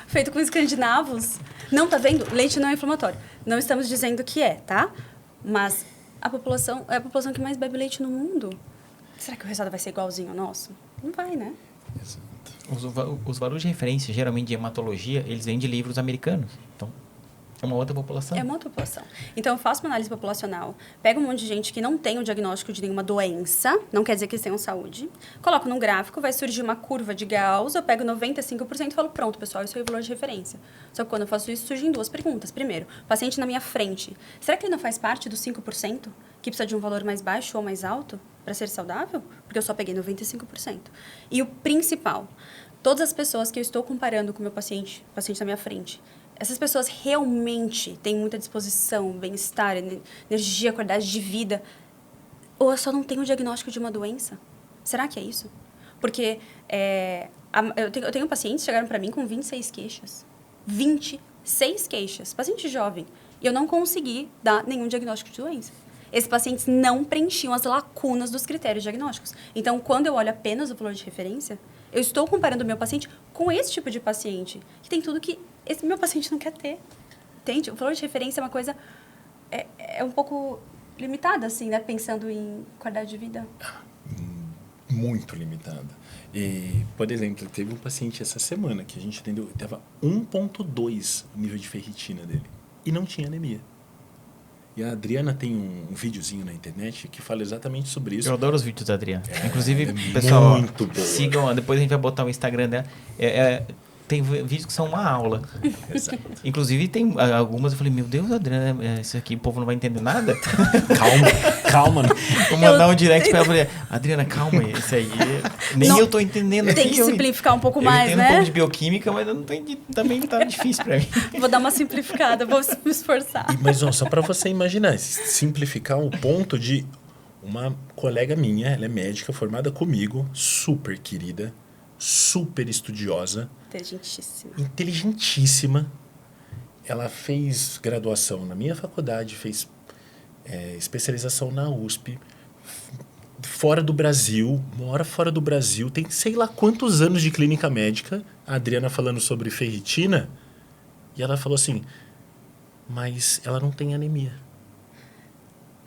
feito com escandinavos. Não, tá vendo? Leite não é inflamatório. Não estamos dizendo que tá? Mas a população é a população que mais bebe leite no mundo. Será que o resultado vai ser igualzinho ao nosso? Não vai, né? Exato. Os valores de referência, geralmente de hematologia, eles vêm de livros americanos. Então, é uma outra população. É uma outra população. Então, eu faço uma análise populacional, pego um monte de gente que não tem o diagnóstico de nenhuma doença, não quer dizer que eles tenham saúde, coloco num gráfico, vai surgir uma curva de Gauss, eu pego 95% e falo, pronto, pessoal, isso é o valor de referência. Só que quando eu faço isso, surgem duas perguntas. Primeiro, paciente na minha frente, será que ele não faz parte dos 5% que precisa de um valor mais baixo ou mais alto para ser saudável? Porque eu só peguei 95%. E o principal, todas as pessoas que eu estou comparando com o meu paciente na minha frente, essas pessoas realmente têm muita disposição, bem-estar, energia, qualidade de vida, ou eu só não tenho o diagnóstico de uma doença? Será que é isso? Porque eu tenho pacientes que chegaram para mim com 26 queixas. 26 queixas. Paciente jovem. E eu não consegui dar nenhum diagnóstico de doença. Esses pacientes não preenchiam as lacunas dos critérios diagnósticos. Então, quando eu olho apenas o valor de referência, eu estou comparando o meu paciente com esse tipo de paciente, que tem tudo que esse meu paciente não quer ter. Entende? O valor de referência é uma coisa... É um pouco limitada, assim, né? Pensando em qualidade de vida. Muito limitada. E, por exemplo, teve um paciente essa semana que a gente atendeu, estava 1,2 o nível de ferritina dele. E não tinha anemia. E a Adriana tem um videozinho na internet que fala exatamente sobre isso. Eu adoro os vídeos da Adriana. Inclusive, pessoal, muito boa. Sigam, depois a gente vai botar o Instagram dela. Tem vídeos que são uma aula. Exato. Inclusive, tem algumas, eu falei, meu Deus, Adriana, isso aqui o povo não vai entender nada. Calma. Vou mandar um direct pra ela, falei, Adriana, calma, isso aí, nem não, eu tô entendendo. Tem que simplificar um pouco mais, né? Eu entendo um pouco de bioquímica, mas eu não tô também tá difícil pra mim. Vou dar uma simplificada, vou me esforçar. Mas só pra você imaginar, simplificar o ponto de uma colega minha, ela é médica, formada comigo, super querida, super estudiosa. Inteligentíssima. Ela fez graduação na minha faculdade, fez especialização na USP, fora do Brasil, mora fora do Brasil, tem sei lá quantos anos de clínica médica. A Adriana falando sobre ferritina, e ela falou assim, mas ela não tem anemia.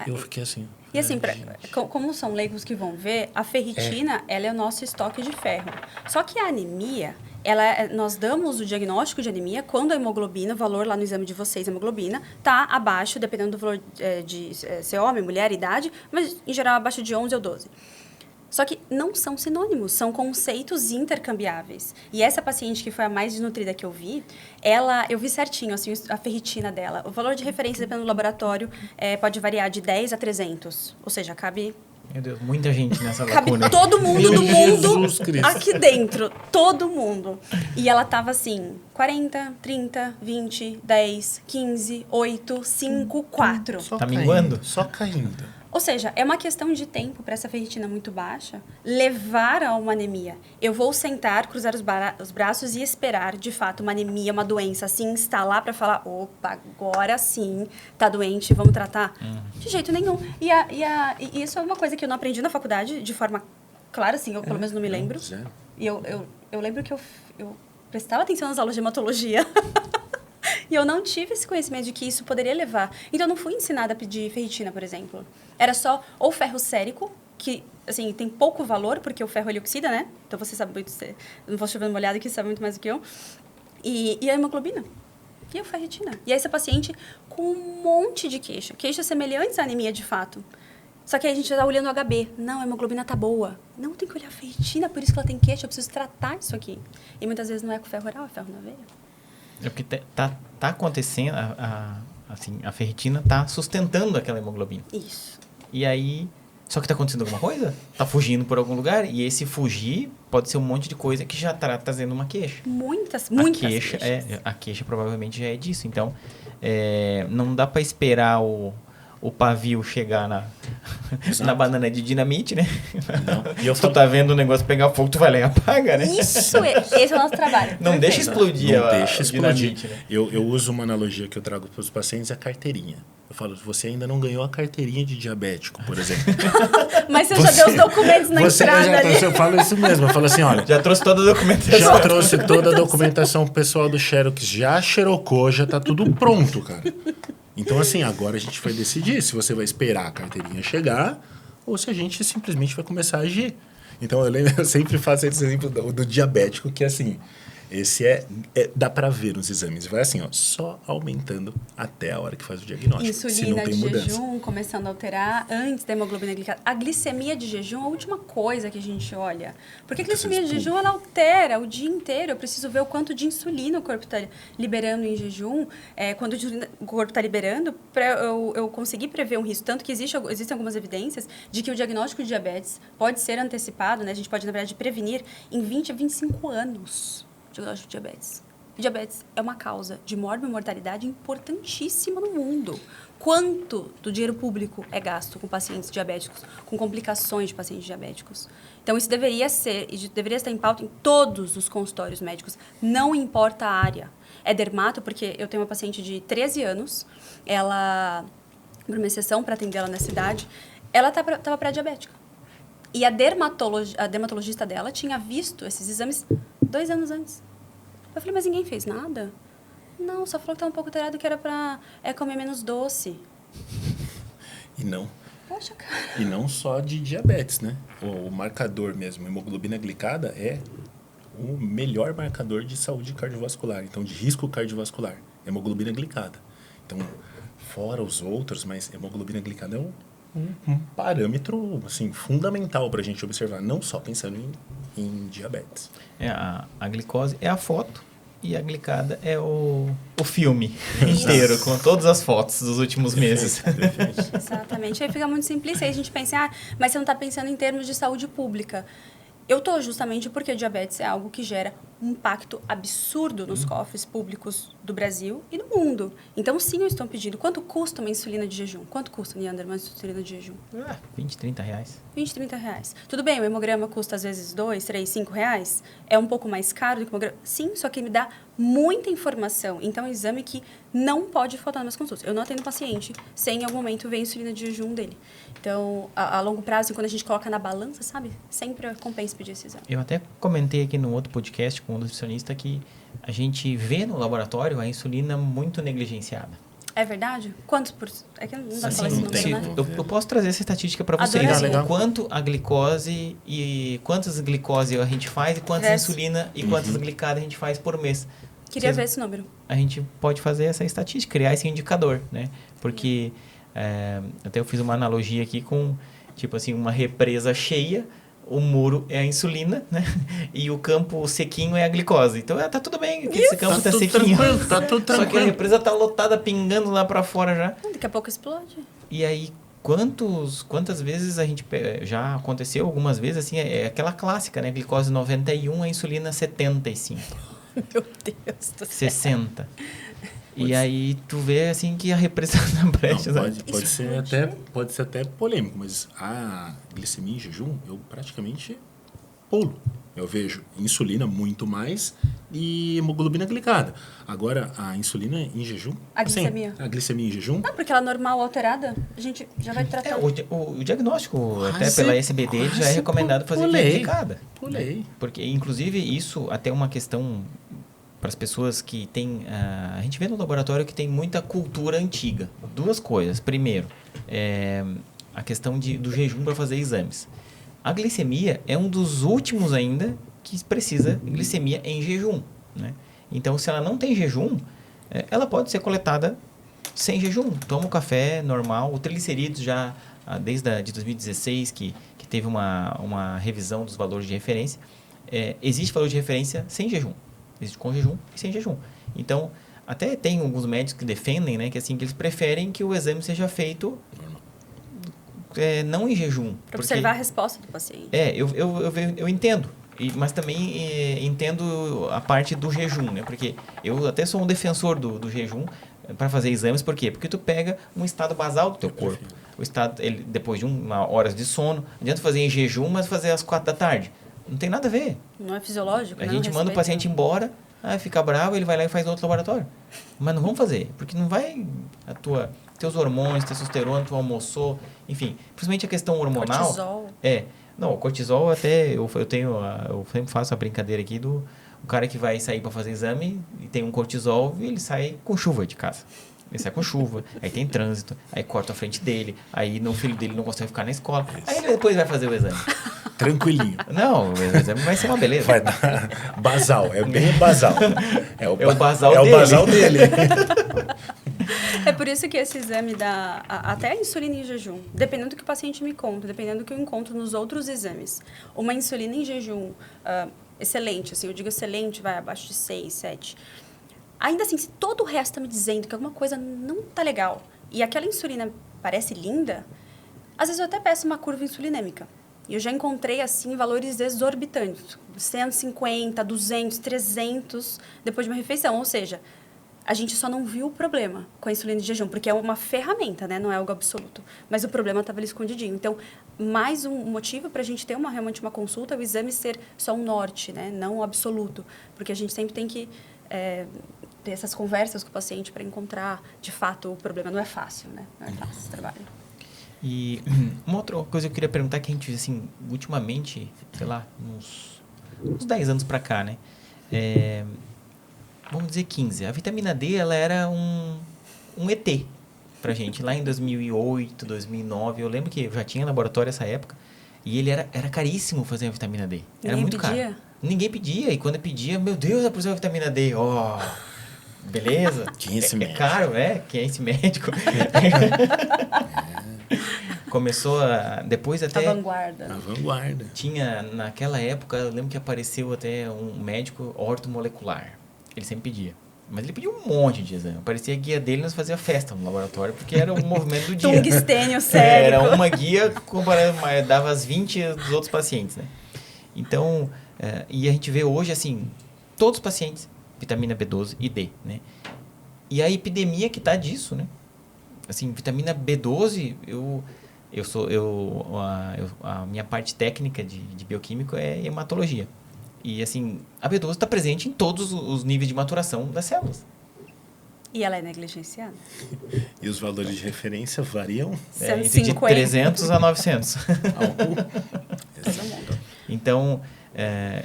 Eu fiquei assim... E assim, como são leigos que vão ver, a ferritina, ela é o nosso estoque de ferro. Só que a anemia, nós damos o diagnóstico de anemia quando a hemoglobina, o valor lá no exame de vocês, a hemoglobina, está abaixo, dependendo do valor de ser homem, mulher, idade, mas em geral abaixo de 11 ou 12. Só que não são sinônimos, são conceitos intercambiáveis. E essa paciente que foi a mais desnutrida que eu vi, eu vi certinho assim, a ferritina dela. O valor de referência, dependendo do laboratório, pode variar de 10 a 300. Ou seja, cabe... Meu Deus, muita gente nessa lacuna. Cabe todo mundo do mundo aqui dentro. Todo mundo. E ela tava assim, 40, 30, 20, 10, 15, 8, 5, 4. Tá minguando? Só caindo. Ou seja, é uma questão de tempo para essa ferritina muito baixa levar a uma anemia. Eu vou sentar, cruzar os braços e esperar, de fato, uma anemia, uma doença, assim, instalar para falar, opa, agora sim, tá doente, vamos tratar? De jeito nenhum. E isso é uma coisa que eu não aprendi na faculdade de forma clara, assim, eu pelo menos não me lembro. E eu lembro que eu prestava atenção nas aulas de hematologia. E eu não tive esse conhecimento de que isso poderia levar. Então, eu não fui ensinada a pedir ferritina, por exemplo. Era só ou ferro sérico, que, assim, tem pouco valor, porque o ferro ele oxida, né? Então, você sabe muito... Não vou chover uma olhada que sabe muito mais do que eu. E a hemoglobina. E a ferritina. E aí essa paciente com um monte de queixa. Queixas semelhantes à anemia de fato. Só que aí a gente está olhando o HB. Não, a hemoglobina tá boa. Não, tem que olhar a ferritina, por isso que ela tem queixa, eu preciso tratar isso aqui. E muitas vezes não é com ferro oral, é ferro na veia. É porque tá acontecendo, assim, a ferritina tá sustentando aquela hemoglobina. Isso. E aí, só que tá acontecendo alguma coisa? Tá fugindo por algum lugar? E esse fugir pode ser um monte de coisa que já tá trazendo uma queixa. Muitas queixas. A queixa provavelmente já é disso. Então, não dá para esperar o pavio chegar na banana de dinamite, né? Não. E eu Tu tá vendo o negócio pegar fogo, tu vai lá e apaga, né? Esse é o nosso trabalho. Não deixa explodir Não deixa explodir. Dinamite, né? Eu uso uma analogia que eu trago para os pacientes, a carteirinha. Eu falo, você ainda não ganhou a carteirinha de diabético, por exemplo. Mas você já deu os documentos na entrada ali. Eu falo isso mesmo. Eu falo assim, olha... Já trouxe toda a documentação. Já trouxe toda a documentação pessoal do Xerox, já xerocou, já tá tudo pronto, cara. Então, assim, agora a gente vai decidir se você vai esperar a carteirinha chegar ou se a gente simplesmente vai começar a agir. Então, eu sempre faço esse exemplo do diabético, que assim, esse dá para ver nos exames. Vai assim, ó, só aumentando até a hora que faz o diagnóstico. Insulina se não tem de mudança. jejum começando a alterar antes da hemoglobina glicada. A glicemia de jejum é a última coisa que a gente olha. Porque a glicemia de jejum, ela altera o dia inteiro. Eu preciso ver o quanto de insulina o corpo está liberando em jejum. Quando o corpo está liberando, para eu conseguir prever um risco. Tanto que existem algumas evidências de que o diagnóstico de diabetes pode ser antecipado, né? A gente pode, na verdade, prevenir em 20 a 25 anos. Diagnóstico de diabetes. E diabetes é uma causa de morbimortalidade importantíssima no mundo. Quanto do dinheiro público é gasto com pacientes diabéticos, com complicações de pacientes diabéticos? Então, isso deveria estar em pauta em todos os consultórios médicos, não importa a área. É dermato, porque eu tenho uma paciente de 13 anos, ela, por uma exceção para atender ela na cidade, ela estava pré-diabética. E a dermatologista dela tinha visto esses exames 2 anos antes. Eu falei, mas ninguém fez nada? Não, só falou que estava um pouco alterado, que era para comer menos doce. E não. Poxa, cara. E não só de diabetes, né? O marcador mesmo, a hemoglobina glicada é o melhor marcador de saúde cardiovascular. Então, de risco cardiovascular. Hemoglobina glicada. Então, fora os outros, mas hemoglobina glicada é um parâmetro assim, fundamental para a gente observar, não só pensando em diabetes. A glicose é a foto e a glicada é o filme inteiro, com todas as fotos dos últimos meses. Exatamente. Aí fica muito simplista. Aí a gente pensa, mas você não está pensando em termos de saúde pública. Eu estou justamente porque o diabetes é algo que gera um impacto absurdo nos cofres públicos do Brasil e do mundo. Então, sim, eu estou pedindo. Quanto custa uma insulina de jejum? Quanto custa, Neander, uma insulina de jejum? 20, 30 reais. 20, 30 reais. Tudo bem, o hemograma custa às vezes 2, 3, 5 reais. É um pouco mais caro do que o hemograma. Sim, só que ele me dá muita informação. Então, é um exame que não pode faltar nas minhas consultas. Eu não atendo paciente sem, em algum momento, ver a insulina de jejum dele. Então, a longo prazo, quando a gente coloca na balança, sabe? Sempre compensa pedir esse exame. Eu até comentei aqui no outro podcast com um nutricionista que a gente vê no laboratório a insulina muito negligenciada. É verdade? Quantos por... É que não dá pra Assim, falar esse número, né? eu posso trazer essa estatística para vocês. Adoraria. Quanto a glicose e quantas glicose a gente faz e quantas insulina e quantas glicada a gente faz por mês. Queria ver esse número. A gente pode fazer essa estatística, criar esse indicador, né? Porque até eu fiz uma analogia aqui com, tipo assim, uma represa cheia, o muro é a insulina, né? E o campo sequinho é a glicose. Então, tá tudo bem, esse campo tá sequinho. Tá tudo tranquilo. Só que a represa tá lotada, pingando lá para fora já. Daqui a pouco explode. E aí, quantas vezes a gente... Já aconteceu algumas vezes, assim, é aquela clássica, né? Glicose 91, a insulina 75. Meu Deus do céu. 60. E aí tu vê assim que a represa não presta. Pode ser até polêmico, mas a glicemia em jejum eu praticamente pulo. Eu vejo insulina muito mais e hemoglobina glicada. Agora, a insulina em jejum... A glicemia? A glicemia em jejum... Não, porque ela normal alterada, a gente já vai tratar. O diagnóstico, até pela SBD, já é recomendado fazer via glicada. Pulei. Porque, inclusive, isso até uma questão... para as pessoas que têm... a gente vê no laboratório que tem muita cultura antiga. 2 coisas. Primeiro, a questão do jejum para fazer exames. A glicemia é um dos últimos ainda que precisa de glicemia em jejum, né? Então, se ela não tem jejum, ela pode ser coletada sem jejum. Toma o café normal. O triglicerídeos já, desde de 2016, que teve uma revisão dos valores de referência, existe valor de referência sem jejum. Existe com jejum e sem jejum. Então, até tem alguns médicos que defendem, né, que eles preferem que o exame seja feito não em jejum. Para observar a resposta do paciente. Eu entendo. Mas também entendo a parte do jejum, né? Porque eu até sou um defensor do jejum para fazer exames. Por quê? Porque tu pega um estado basal do teu corpo. O estado, depois de horas de sono, não adianta fazer em jejum, mas fazer às 4 da tarde. Não tem nada a ver. Não é fisiológico, A gente manda o paciente embora, fica bravo, ele vai lá e faz outro laboratório. Mas não vamos fazer, porque não vai teus hormônios, testosterona, tu almoçou, enfim. Principalmente a questão hormonal. Cortisol. Não, o cortisol até, eu sempre faço a brincadeira aqui do cara que vai sair para fazer exame e tem um cortisol e ele sai com chuva de casa. Ele sai com chuva, aí tem trânsito, aí corta a frente dele, aí o filho dele não consegue ficar na escola. Aí ele depois vai fazer o exame. Tranquilinho. Não, o exame vai ser uma beleza. Vai dar basal, é bem basal. É o basal dele. É o basal dele. É por isso que esse exame dá até a insulina em jejum, dependendo do que o paciente me conta, dependendo do que eu encontro nos outros exames. Uma insulina em jejum excelente, assim, eu digo excelente, vai abaixo de 6, 7. Ainda assim, se todo o resto está me dizendo que alguma coisa não está legal e aquela insulina parece linda, às vezes eu até peço uma curva insulinêmica. E eu já encontrei, assim, valores exorbitantes, 150, 200, 300 depois de uma refeição. Ou seja, a gente só não viu o problema com a insulina de jejum, porque é uma ferramenta, né? Não é algo absoluto. Mas o problema estava ali escondidinho. Então, mais um motivo para a gente ter realmente uma consulta é o exame ser só um norte, né? Não um absoluto. Porque a gente sempre tem que ter essas conversas com o paciente para encontrar, de fato, o problema. Não é fácil, né? Não é fácil esse trabalho. E uma outra coisa que eu queria perguntar que a gente, assim, ultimamente, sei lá, uns 10 anos pra cá, né? Vamos dizer 15. A vitamina D, ela era um ET pra gente. Lá em 2008, 2009, eu lembro que eu já tinha laboratório nessa época. E ele era caríssimo fazer a vitamina D. Era muito caro. Ninguém pedia. E quando pedia, meu Deus, é por ser a vitamina D. Beleza. Quem é esse médico? É caro, quem é esse médico? Começou depois até... A vanguarda. Tinha, naquela época, eu lembro que apareceu até um médico ortomolecular. Ele sempre pedia. Mas ele pedia um monte de exame. Aparecia a guia dele e nós fazia festa no laboratório, porque era o movimento do dia. Tungstênio sérico. Era uma guia, dava as 20 dos outros pacientes, né? Então, e a gente vê hoje, assim, todos os pacientes, vitamina B12 e D, né? E a epidemia que tá disso, né? Assim, vitamina B12, a minha parte técnica de bioquímico é hematologia. E, assim, a B12 está presente em todos os níveis de maturação das células. E ela é negligenciada. E os valores de referência variam? Entre de 300 a 900. Então,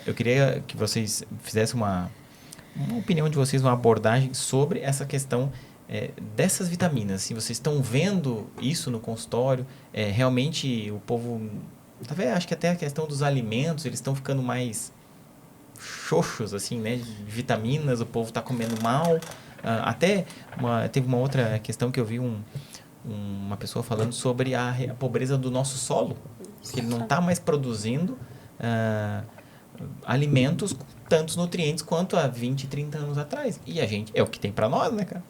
eu queria que vocês fizessem uma opinião de vocês, uma abordagem sobre essa questão dessas vitaminas. Se vocês estão vendo isso no consultório, realmente o povo... Talvez, acho que até a questão dos alimentos, eles estão ficando mais xoxos, assim, né? De vitaminas, o povo está comendo mal. Teve uma outra questão que eu vi uma pessoa falando sobre a pobreza do nosso solo. Que ele não está mais produzindo alimentos com tantos nutrientes quanto há 20, 30 anos atrás. E a gente, é o que tem para nós, né, cara?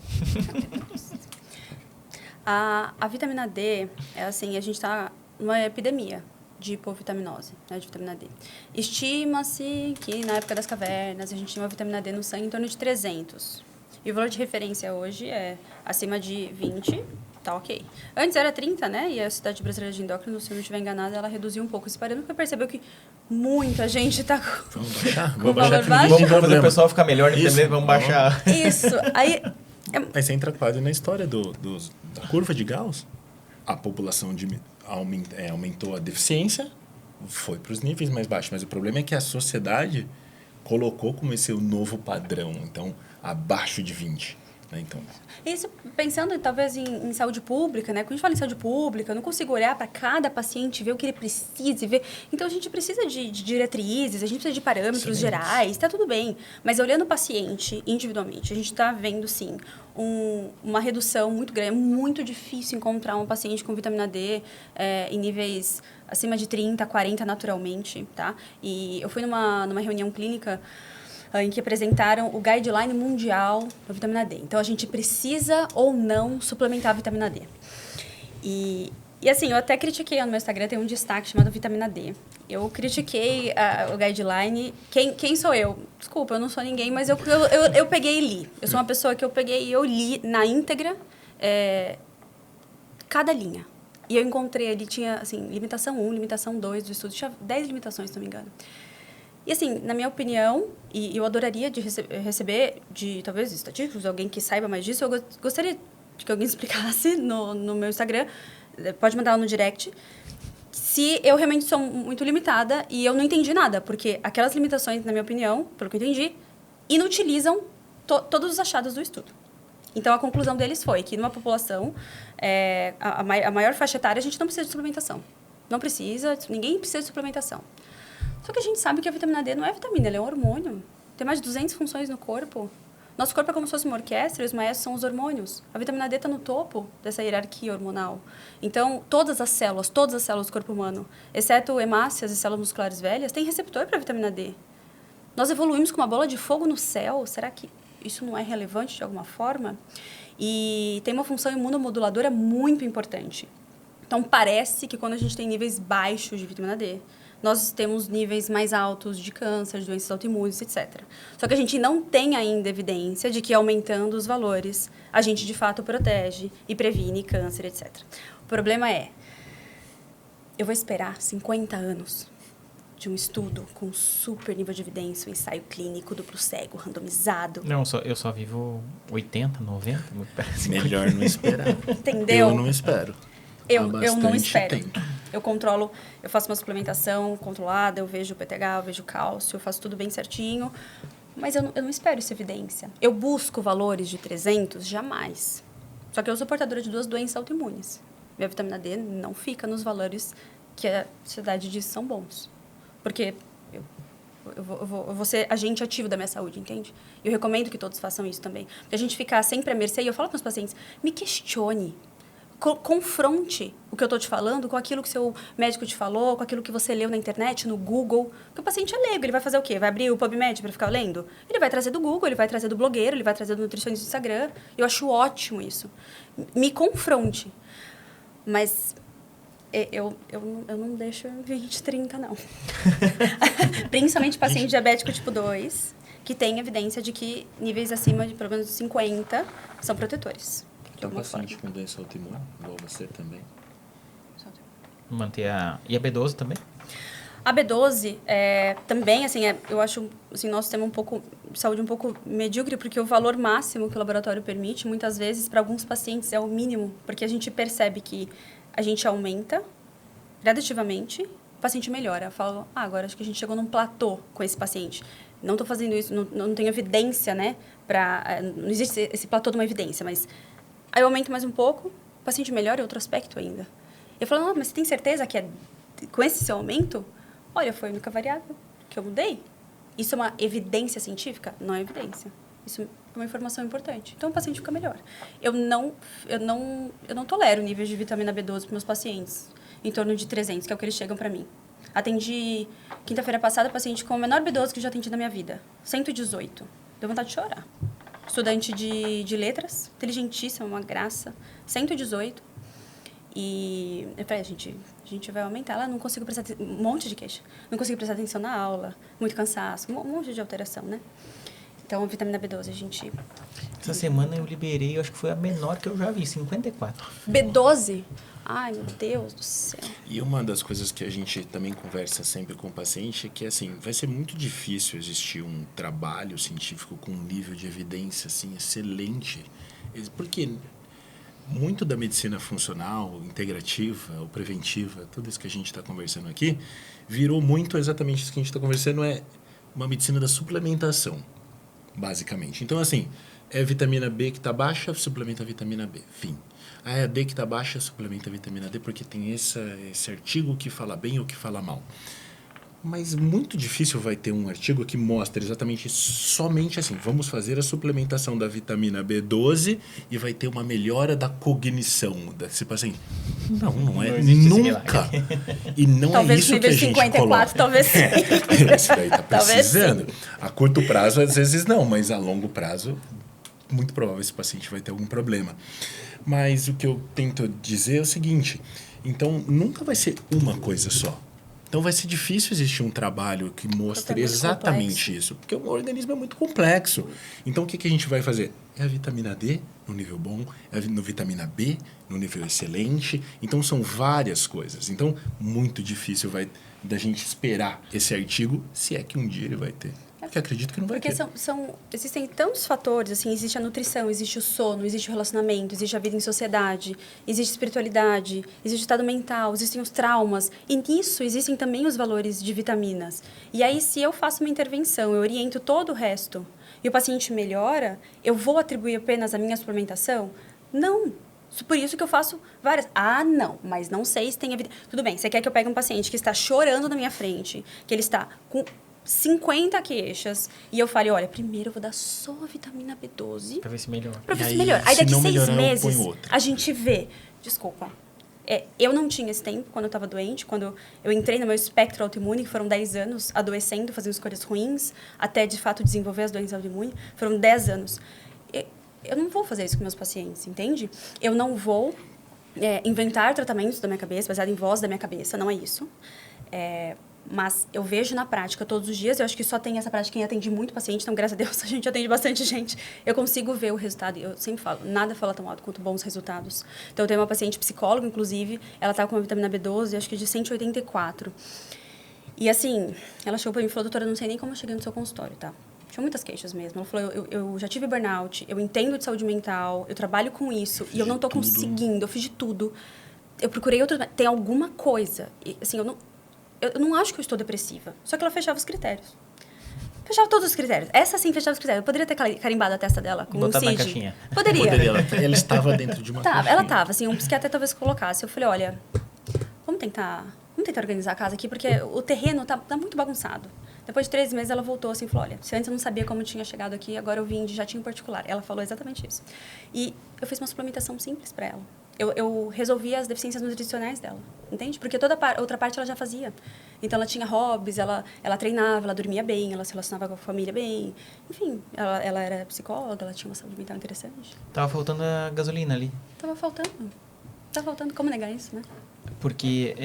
A vitamina D, assim, a gente está numa epidemia de hipovitaminose, né, de vitamina D. Estima-se que na época das cavernas a gente tinha uma vitamina D no sangue em torno de 300. E o valor de referência hoje é acima de 20, tá ok. Antes era 30, né? E a Sociedade Brasileira de Endócrino, se eu não estiver enganada, ela reduziu um pouco esse parâmetro, porque percebeu que muita gente está com Vamos baixar. Vamos fazer o pessoal ficar melhor no vitamina D, vamos baixar. Isso, aí... Mas você entra quase na história da curva de Gauss. A população aumentou a deficiência, foi para os níveis mais baixos. Mas o problema é que a sociedade colocou como esse o novo padrão. Então, abaixo de 20. né? Então, Isso, pensando talvez em saúde pública, né? Quando a gente fala em saúde pública, eu não consigo olhar para cada paciente, ver o que ele precisa, ver. Então, a gente precisa de diretrizes, a gente precisa de parâmetros gerais, tá tudo bem. Mas olhando o paciente individualmente, a gente está vendo, sim, uma redução muito grande. É muito difícil encontrar um paciente com vitamina D em níveis acima de 30, 40 naturalmente, tá? E eu fui numa reunião clínica em que apresentaram o guideline mundial da vitamina D. Então, a gente precisa ou não suplementar a vitamina D. E assim, eu até critiquei no meu Instagram, tem um destaque chamado vitamina D. Eu critiquei o guideline. Quem sou eu? Desculpa, eu não sou ninguém, mas eu peguei e li. Eu sou uma pessoa que eu peguei e eu li na íntegra cada linha. E eu encontrei ali, tinha, assim, limitação 1, limitação 2 do estudo. Tinha 10 limitações, se não me engano. E, assim, na minha opinião, e eu adoraria de receber de, talvez, estatísticos, alguém que saiba mais disso, eu gostaria de que alguém explicasse no meu Instagram, pode mandar lá no direct, se eu realmente sou muito limitada e eu não entendi nada, porque aquelas limitações, na minha opinião, pelo que eu entendi, inutilizam todos os achados do estudo. Então, a conclusão deles foi que, numa população, a maior faixa etária, a gente não precisa de suplementação. Não precisa, ninguém precisa de suplementação. Só que a gente sabe que a vitamina D não é vitamina, ela é um hormônio. Tem mais de 200 funções no corpo. Nosso corpo é como se fosse uma orquestra e os maestros são os hormônios. A vitamina D está no topo dessa hierarquia hormonal. Então, todas as células do corpo humano, exceto hemácias e células musculares velhas, têm receptor para a vitamina D. Nós evoluímos com uma bola de fogo no céu. Será que isso não é relevante de alguma forma? E tem uma função imunomoduladora muito importante. Então, parece que quando a gente tem níveis baixos de vitamina D, nós temos níveis mais altos de câncer, de doenças autoimunes, etc. Só que a gente não tem ainda evidência de que aumentando os valores, a gente de fato protege e previne câncer, etc. O problema é, eu vou esperar 50 anos de um estudo com super nível de evidência, um ensaio clínico, duplo cego, randomizado. Não, eu só vivo 80, 90, me parece. melhor não esperar. Entendeu? Eu não espero. Eu Há não bastante espero. tempo. Eu controlo, eu faço uma suplementação controlada, eu vejo o PTH, eu vejo o cálcio, eu faço tudo bem certinho, mas eu não espero essa evidência. Eu busco valores de 300? Jamais. Só que eu sou portadora de 2 doenças autoimunes. Minha vitamina D não fica nos valores que a sociedade diz são bons. Porque eu vou ser agente ativo da minha saúde, entende? Eu recomendo que todos façam isso também. Porque a gente ficar sempre à mercê, e eu falo para os pacientes, me questione. Confronte o que eu estou te falando com aquilo que seu médico te falou, com aquilo que você leu na internet, no Google. Porque o paciente é leigo, ele vai fazer o quê? Vai abrir o PubMed para ficar lendo? Ele vai trazer do Google, ele vai trazer do blogueiro, ele vai trazer do nutricionista do Instagram. Eu acho ótimo isso. Me confronte. Mas eu não deixo 20, 30, não. Principalmente paciente diabético tipo 2, que tem evidência de que níveis acima de pelo menos 50 são protetores. Tem um paciente com doença autoimune, igual você também. Manter E a B12 também? A B12 também, assim, eu acho, assim, nosso sistema de saúde um pouco medíocre, porque o valor máximo que o laboratório permite, muitas vezes, para alguns pacientes, é o mínimo, porque a gente percebe que a gente aumenta gradativamente, o paciente melhora. Eu falo, agora acho que a gente chegou num platô com esse paciente. Não estou fazendo isso, não tenho evidência, né? Não existe esse platô de uma evidência, mas aí eu aumento mais um pouco, o paciente melhora, é outro aspecto ainda. Eu falo, mas você tem certeza que com esse seu aumento? Olha, foi a única variável que eu mudei. Isso é uma evidência científica? Não é evidência. Isso é uma informação importante. Então, o paciente fica melhor. Eu não tolero níveis de vitamina B12 para meus pacientes, em torno de 300, que é o que eles chegam para mim. Atendi, quinta-feira passada, paciente com o menor B12 que eu já atendi na minha vida. 118. Deu vontade de chorar. Estudante de letras, inteligentíssima, uma graça. 118. E eu falei, a gente vai aumentar. Ela não consigo prestar atenção, um monte de queixa. Não consigo prestar atenção na aula, muito cansaço, um monte de alteração, né? Então, vitamina B12, a gente... Essa semana eu liberei, eu acho que foi a menor que eu já vi, 54. B12? Ai, meu Deus do céu. E uma das coisas que a gente também conversa sempre com o paciente é que, assim, vai ser muito difícil existir um trabalho científico com um nível de evidência, assim, excelente. Porque muito da medicina funcional, integrativa ou preventiva, tudo isso que a gente está conversando aqui, virou muito exatamente isso que a gente está conversando, é uma medicina da suplementação, basicamente. Então, assim, É a vitamina B que está baixa, suplementa a vitamina B. Fim. É a D que está baixa, suplementa a vitamina D, porque tem esse artigo que fala bem ou que fala mal. Mas muito difícil vai ter um artigo que mostre exatamente somente assim, vamos fazer a suplementação da vitamina B12 e vai ter uma melhora da cognição desse paciente. Não é Não existe nunca. E não talvez é isso que a gente 54, coloca. talvez sim. Esse daí tá Talvez precisando. A curto prazo, às vezes não, mas a longo prazo, muito provável esse paciente vai ter algum problema. Mas o que eu tento dizer é o seguinte, então nunca vai ser uma coisa só. Então vai ser difícil existir um trabalho que mostre exatamente isso, porque o organismo é muito complexo. Então o que a gente vai fazer? É a vitamina D no nível bom, é a vitamina B no nível excelente. Então são várias coisas. Então muito difícil vai da gente esperar esse artigo, se é que um dia ele vai ter. Porque acredito que não vai ter. Porque existem tantos fatores, assim, existe a nutrição, existe o sono, existe o relacionamento, existe a vida em sociedade, existe espiritualidade, existe o estado mental, existem os traumas. E nisso existem também os valores de vitaminas. E aí, se eu faço uma intervenção, eu oriento todo o resto, e o paciente melhora, eu vou atribuir apenas a minha suplementação? Não. Por isso que eu faço várias. Ah, não, mas não sei se tem evidência. Tudo bem, você quer que eu pegue um paciente que está chorando na minha frente, que ele está com 50 queixas, e eu falei, olha, primeiro eu vou dar só a vitamina B12. Pra ver se melhora. Pra ver se melhora. Aí daqui 6 meses, eu ponho outra. a gente vê. Desculpa. Eu não tinha esse tempo quando eu estava doente, quando eu entrei no meu espectro autoimune, que foram 10 anos adoecendo, fazendo escolhas ruins, até de fato desenvolver as doenças autoimunes, foram 10 anos. Eu não vou fazer isso com meus pacientes, entende? Eu não vou inventar tratamentos da minha cabeça, baseado em voz da minha cabeça, não é isso. Mas eu vejo na prática todos os dias, eu acho que só tem essa prática quem atende muito paciente, então, graças a Deus, a gente atende bastante gente. Eu consigo ver o resultado, eu sempre falo, nada fala tão alto quanto bons resultados. Então, eu tenho uma paciente psicóloga, inclusive, ela está com uma vitamina B12, acho que de 184. E, assim, ela chegou para mim e falou, doutora, eu não sei nem como eu cheguei no seu consultório, tá? Tinha muitas queixas mesmo. Ela falou, eu já tive burnout, eu entendo de saúde mental, eu trabalho com isso, e eu não estou conseguindo, eu fiz de tudo. Eu procurei outro... Tem alguma coisa. E, assim, eu não acho que eu estou depressiva. Só que ela fechava os critérios. Fechava todos os critérios. Essa sim fechava os critérios. Eu poderia ter carimbado a testa dela com Botar um na CID. caixinha. Poderia. Ela estava dentro de uma caixinha. Ela estava. Assim, um psiquiatra talvez colocasse. Eu falei, olha, vamos tentar organizar a casa aqui, porque o terreno tá muito bagunçado. Depois de 3 meses, ela voltou assim e falou, olha, se antes eu não sabia como eu tinha chegado aqui, agora eu vim de jatinho particular. Ela falou exatamente isso. E eu fiz uma suplementação simples para ela. Eu resolvi as deficiências nutricionais dela, entende? Porque toda a outra parte ela já fazia. Então, ela tinha hobbies, ela treinava, ela dormia bem, ela se relacionava com a família bem. Enfim, ela era psicóloga, ela tinha uma saúde mental interessante. Tava faltando a gasolina ali. Tava faltando. Como negar isso, né? Porque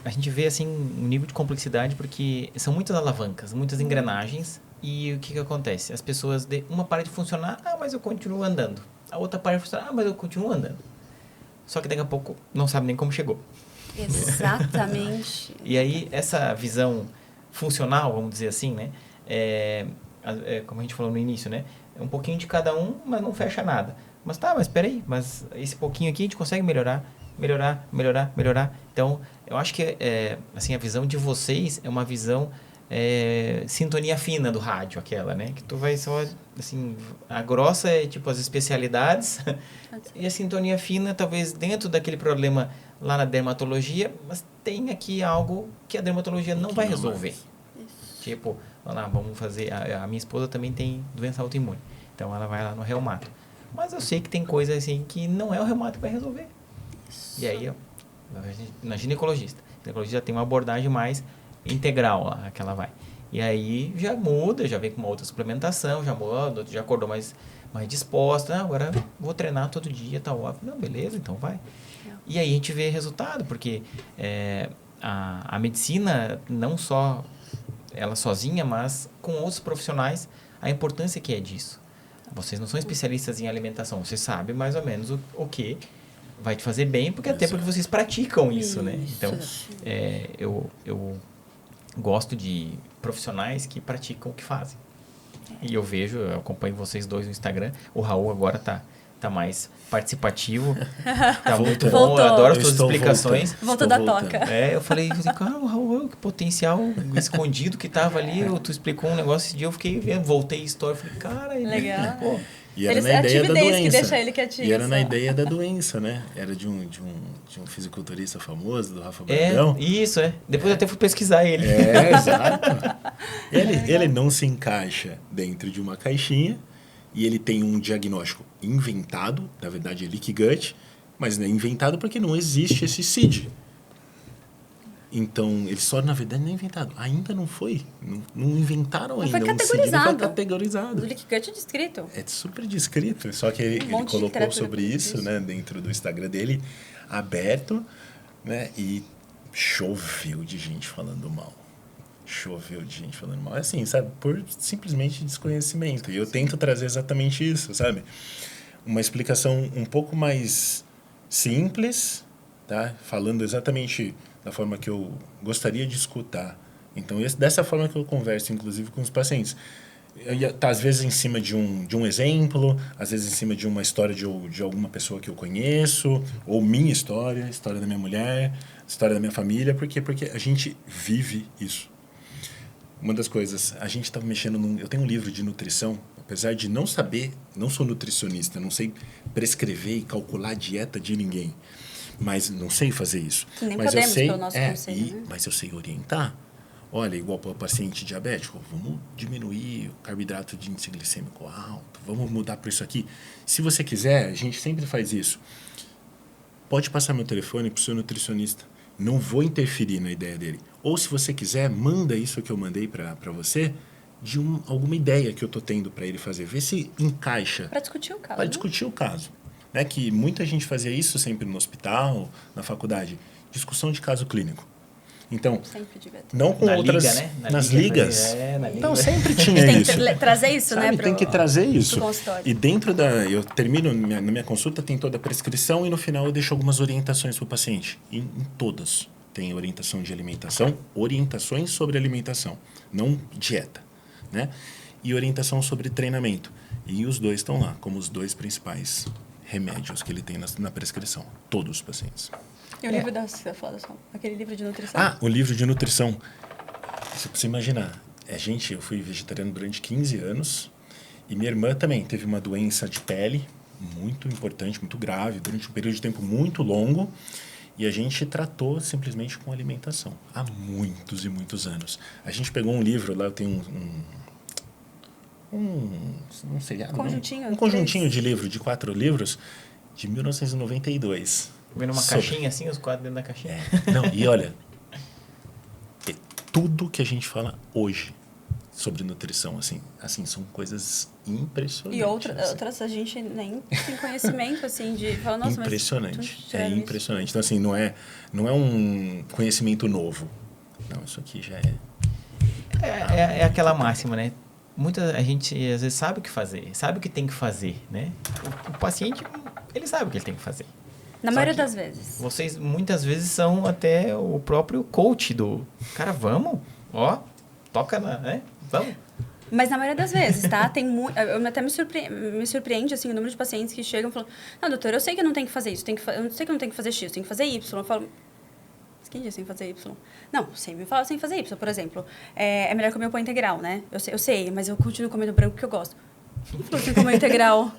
a gente vê, assim, um nível de complexidade, porque são muitas alavancas, muitas engrenagens. E o que acontece? As pessoas, uma para de funcionar, mas eu continuo andando. A outra para de funcionar, mas eu continuo andando. Só que daqui a pouco não sabe nem como chegou. Exatamente. E aí, essa visão funcional, vamos dizer assim, né? Como a gente falou no início, né? É um pouquinho de cada um, mas não fecha nada. Mas espera aí, mas esse pouquinho aqui a gente consegue melhorar. Então, eu acho que assim, a visão de vocês é uma visão sintonia fina do rádio, aquela, né? Que tu vai só, assim, a grossa é tipo as especialidades e a sintonia fina, talvez dentro daquele problema lá na dermatologia, mas tem aqui algo que a dermatologia não vai resolver. Tipo, vamos fazer, a minha esposa também tem doença autoimune, então ela vai lá no reumato. Mas eu sei que tem coisa assim que não é o reumato que vai resolver. Isso. E aí, na ginecologista. A ginecologista já tem uma abordagem mais integral lá, que ela vai. E aí já muda, já vem com uma outra suplementação, já muda, já acordou mais disposta. Agora vou treinar todo dia, tá ótimo. Não, beleza, então vai. E aí a gente vê resultado, porque a medicina, não só ela sozinha, mas com outros profissionais, a importância que é disso. Vocês não são especialistas em alimentação, vocês sabem mais ou menos o que vai te fazer bem, porque até porque vocês praticam isso, né? Então, eu gosto de profissionais que praticam o que fazem. E eu acompanho vocês dois no Instagram. O Raul agora tá tá mais participativo. Tá muito bom, Voltou. eu adoro as Eu tuas estou explicações. Voltou Estou da voltando. toca. Eu falei assim, cara, Raul, que potencial escondido que tava ali. Tu explicou um negócio esse dia, eu fiquei vendo, voltei a história, falei, cara, ele, Legal. pô, E era Eles- na a ideia da timidez que doença. deixa ele quietinho, E era na só. ideia da doença, né? Era de um fisiculturista famoso, do Rafa é, Brandão. isso, Depois eu até fui pesquisar ele. Exato. Ele não se encaixa dentro de uma caixinha e ele tem um diagnóstico inventado, na verdade é leaky gut, mas não é inventado porque não existe esse CID. Então, ele só, na verdade, não é inventado. Ainda não foi. Não inventaram Não ainda foi um CID. Não foi categorizado. categorizado. O leak gut é descrito. É super descrito, só que ele monte de colocou literatura sobre por isso, isso. né, dentro do Instagram dele, aberto, né, e choveu de gente falando mal. Choveu de gente falando mal. Assim, sabe, por simplesmente desconhecimento. E eu tento trazer exatamente isso, sabe? Uma explicação um pouco mais simples, tá? Falando exatamente da forma que eu gostaria de escutar. Então, dessa forma que eu converso, inclusive, com os pacientes. Tá, às vezes em cima de um exemplo, às vezes em cima de uma história de alguma pessoa que eu conheço, ou minha história, história da minha mulher, história da minha família. Por quê? Porque a gente vive isso. Uma das coisas, a gente estava mexendo eu tenho um livro de nutrição, apesar de não saber, não sou nutricionista, não sei prescrever e calcular a dieta de ninguém, mas não sei fazer isso. Nem mas podemos, eu sei, pelo nosso conselho, né? mas eu sei orientar. Olha, igual para o paciente diabético, vamos diminuir o carboidrato de índice glicêmico alto, vamos mudar para isso aqui. Se você quiser, a gente sempre faz isso. Pode passar meu telefone para o seu nutricionista. Não vou interferir na ideia dele. Ou, se você quiser, manda isso que eu mandei para você de alguma ideia que eu estou tendo para ele fazer. Vê se encaixa. Para discutir o caso. Para né? discutir o caso. Né? Que muita gente fazia isso sempre no hospital, na faculdade. Discussão de caso clínico. Então, Sempre devia ter. não com Na outras... liga, né? Nas ligas. Na liga. Então, sempre A tinha gente isso. tem que trazer isso, Sabe, né? tem que trazer isso. consultório. E dentro eu termino, na minha consulta tem toda a prescrição e no final eu deixo algumas orientações para o paciente. Em todas. Tem orientação de alimentação, orientações sobre alimentação, não dieta, né? E orientação sobre treinamento. E os dois estão lá, como os dois principais remédios que ele tem na prescrição. Todos os pacientes. E o livro da foda só. Aquele livro de nutrição. Ah, o livro de nutrição. Você imaginar, eu fui vegetariano durante 15 anos e minha irmã também teve uma doença de pele muito importante, muito grave, durante um período de tempo muito longo e a gente tratou simplesmente com alimentação há muitos e muitos anos. A gente pegou um livro, lá eu tenho não sei, Conjuntinho, um conjuntinho de livro, de 4 livros, de 1992. Vendo uma caixinha assim, os quadros dentro da caixinha. Não, e olha, tudo que a gente fala hoje sobre nutrição, assim são coisas impressionantes. E outras a gente nem tem conhecimento, assim, de falar, nossa, impressionante. mas... É impressionante. Então, assim, não é um conhecimento novo. Não, isso aqui já é... É aquela máxima, né? A gente, às vezes, sabe o que fazer, sabe o que tem que fazer, né? O paciente, ele sabe o que ele tem que fazer. Na Só maioria que das vezes. Vocês, muitas vezes, são até o próprio coach do... Cara, vamos, toca, né? Vamos. Mas na maioria das vezes, tá? Eu até me surpreende, assim, o número de pacientes que chegam e falam, não, doutor, eu sei que eu não tenho que fazer isso, eu sei que eu não tenho que fazer X, eu tenho que fazer Y. Eu falo, mas quem disse sem fazer Y? Não, você me fala sem fazer Y, por exemplo. É melhor comer o pão integral, né? Eu sei, mas eu continuo comendo branco porque eu gosto. Quem falou que comer integral?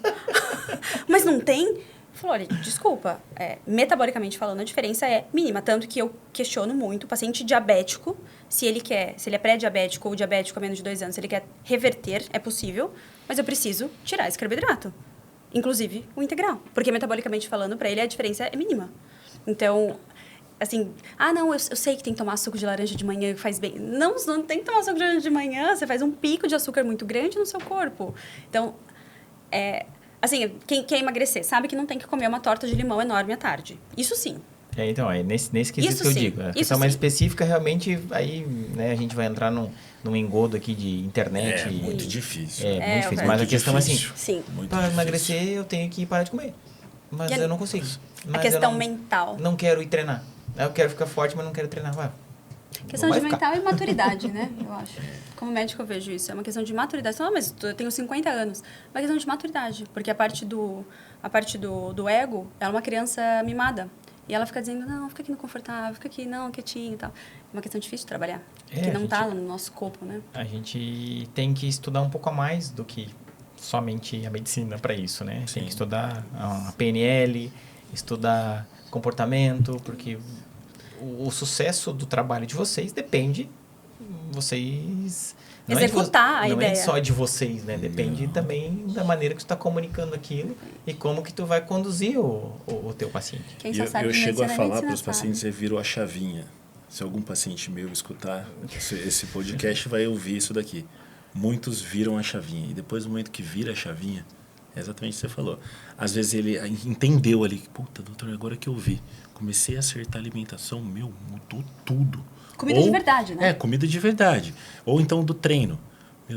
Mas não tem? Falou, olha, desculpa, metabolicamente falando, a diferença é mínima. Tanto que eu questiono muito o paciente diabético, se ele é pré-diabético ou diabético há menos de 2 anos, se ele quer reverter, é possível, mas eu preciso tirar esse carboidrato. Inclusive o integral. Porque metabolicamente falando, para ele a diferença é mínima. Então, assim, não, eu sei que tem que tomar suco de laranja de manhã que faz bem. Não tem que tomar suco de laranja de manhã, você faz um pico de açúcar muito grande no seu corpo. Então, assim, quem quer emagrecer sabe que não tem que comer uma torta de limão enorme à tarde. Isso sim. Então, nesse quesito Isso que eu sim, digo. A isso questão mais sim. específica, realmente, aí, né, a gente vai entrar num engodo aqui de internet. É muito difícil. Muito difícil. é Mas a muito questão é assim, difícil. Sim. Muito para difícil. emagrecer, eu tenho que parar de comer. Mas E eu não consigo. A Mas questão eu mental. não quero ir treinar. Eu quero ficar forte, mas não quero treinar. Questão Não de vai ficar. mental e maturidade, né? Eu acho. Como médico eu vejo isso. É uma questão de maturidade. Você fala, mas eu tenho 50 anos. É uma questão de maturidade. Porque a parte do ego, ela é uma criança mimada. E ela fica dizendo, não, fica aqui no confortável, fica aqui, não, quietinho e tal. É uma questão difícil de trabalhar. Que não está no nosso corpo, né? A gente tem que estudar um pouco a mais do que somente a medicina para isso, né? Sim. Tem que estudar a PNL, estudar comportamento, porque o sucesso do trabalho de vocês depende vocês Executar a não ideia. é só de vocês, né? Depende também da maneira que tu está comunicando aquilo e como que tu vai conduzir o teu paciente. Quem só sabe Eu de chego a medicina é falar medicina, para os sabe? pacientes, você virou a chavinha. Se algum paciente meu escutar esse podcast, vai ouvir isso daqui. Muitos viram a chavinha. E depois do momento que vira a chavinha, é exatamente o que você falou. Às vezes ele entendeu ali, puta, doutor, agora que eu vi. Comecei a acertar a alimentação, mudou tudo. Comida de verdade, né? É, comida de verdade. Ou então do treino.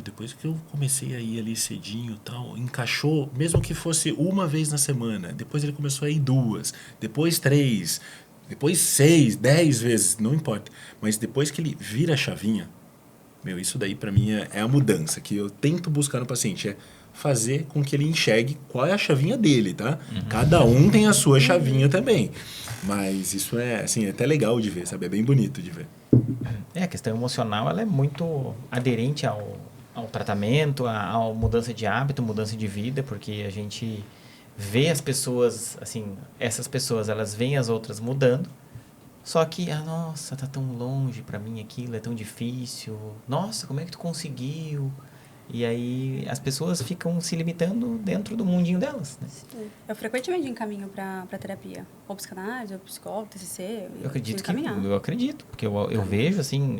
Depois que eu comecei a ir ali cedinho e tal, encaixou, mesmo que fosse uma vez na semana. Depois ele começou a ir 2, depois 3, depois 6, 10 vezes, não importa. Mas depois que ele vira a chavinha, isso daí pra mim é a mudança que eu tento buscar no paciente. É fazer com que ele enxergue qual é a chavinha dele, tá? Cada um tem a sua chavinha também. Mas isso é, assim, é até legal de ver, sabe? É bem bonito de ver. A questão emocional ela é muito aderente ao tratamento, à mudança de hábito, mudança de vida, porque a gente vê as pessoas, assim, essas pessoas, elas veem as outras mudando, só que, nossa, tá tão longe pra mim aquilo, é tão difícil, nossa, como é que tu conseguiu? E aí as pessoas ficam se limitando dentro do mundinho delas, né? Eu frequentemente encaminho para terapia. Ou psicanálise, ou psicólogo, TCC. Eu acredito, porque eu vejo, assim,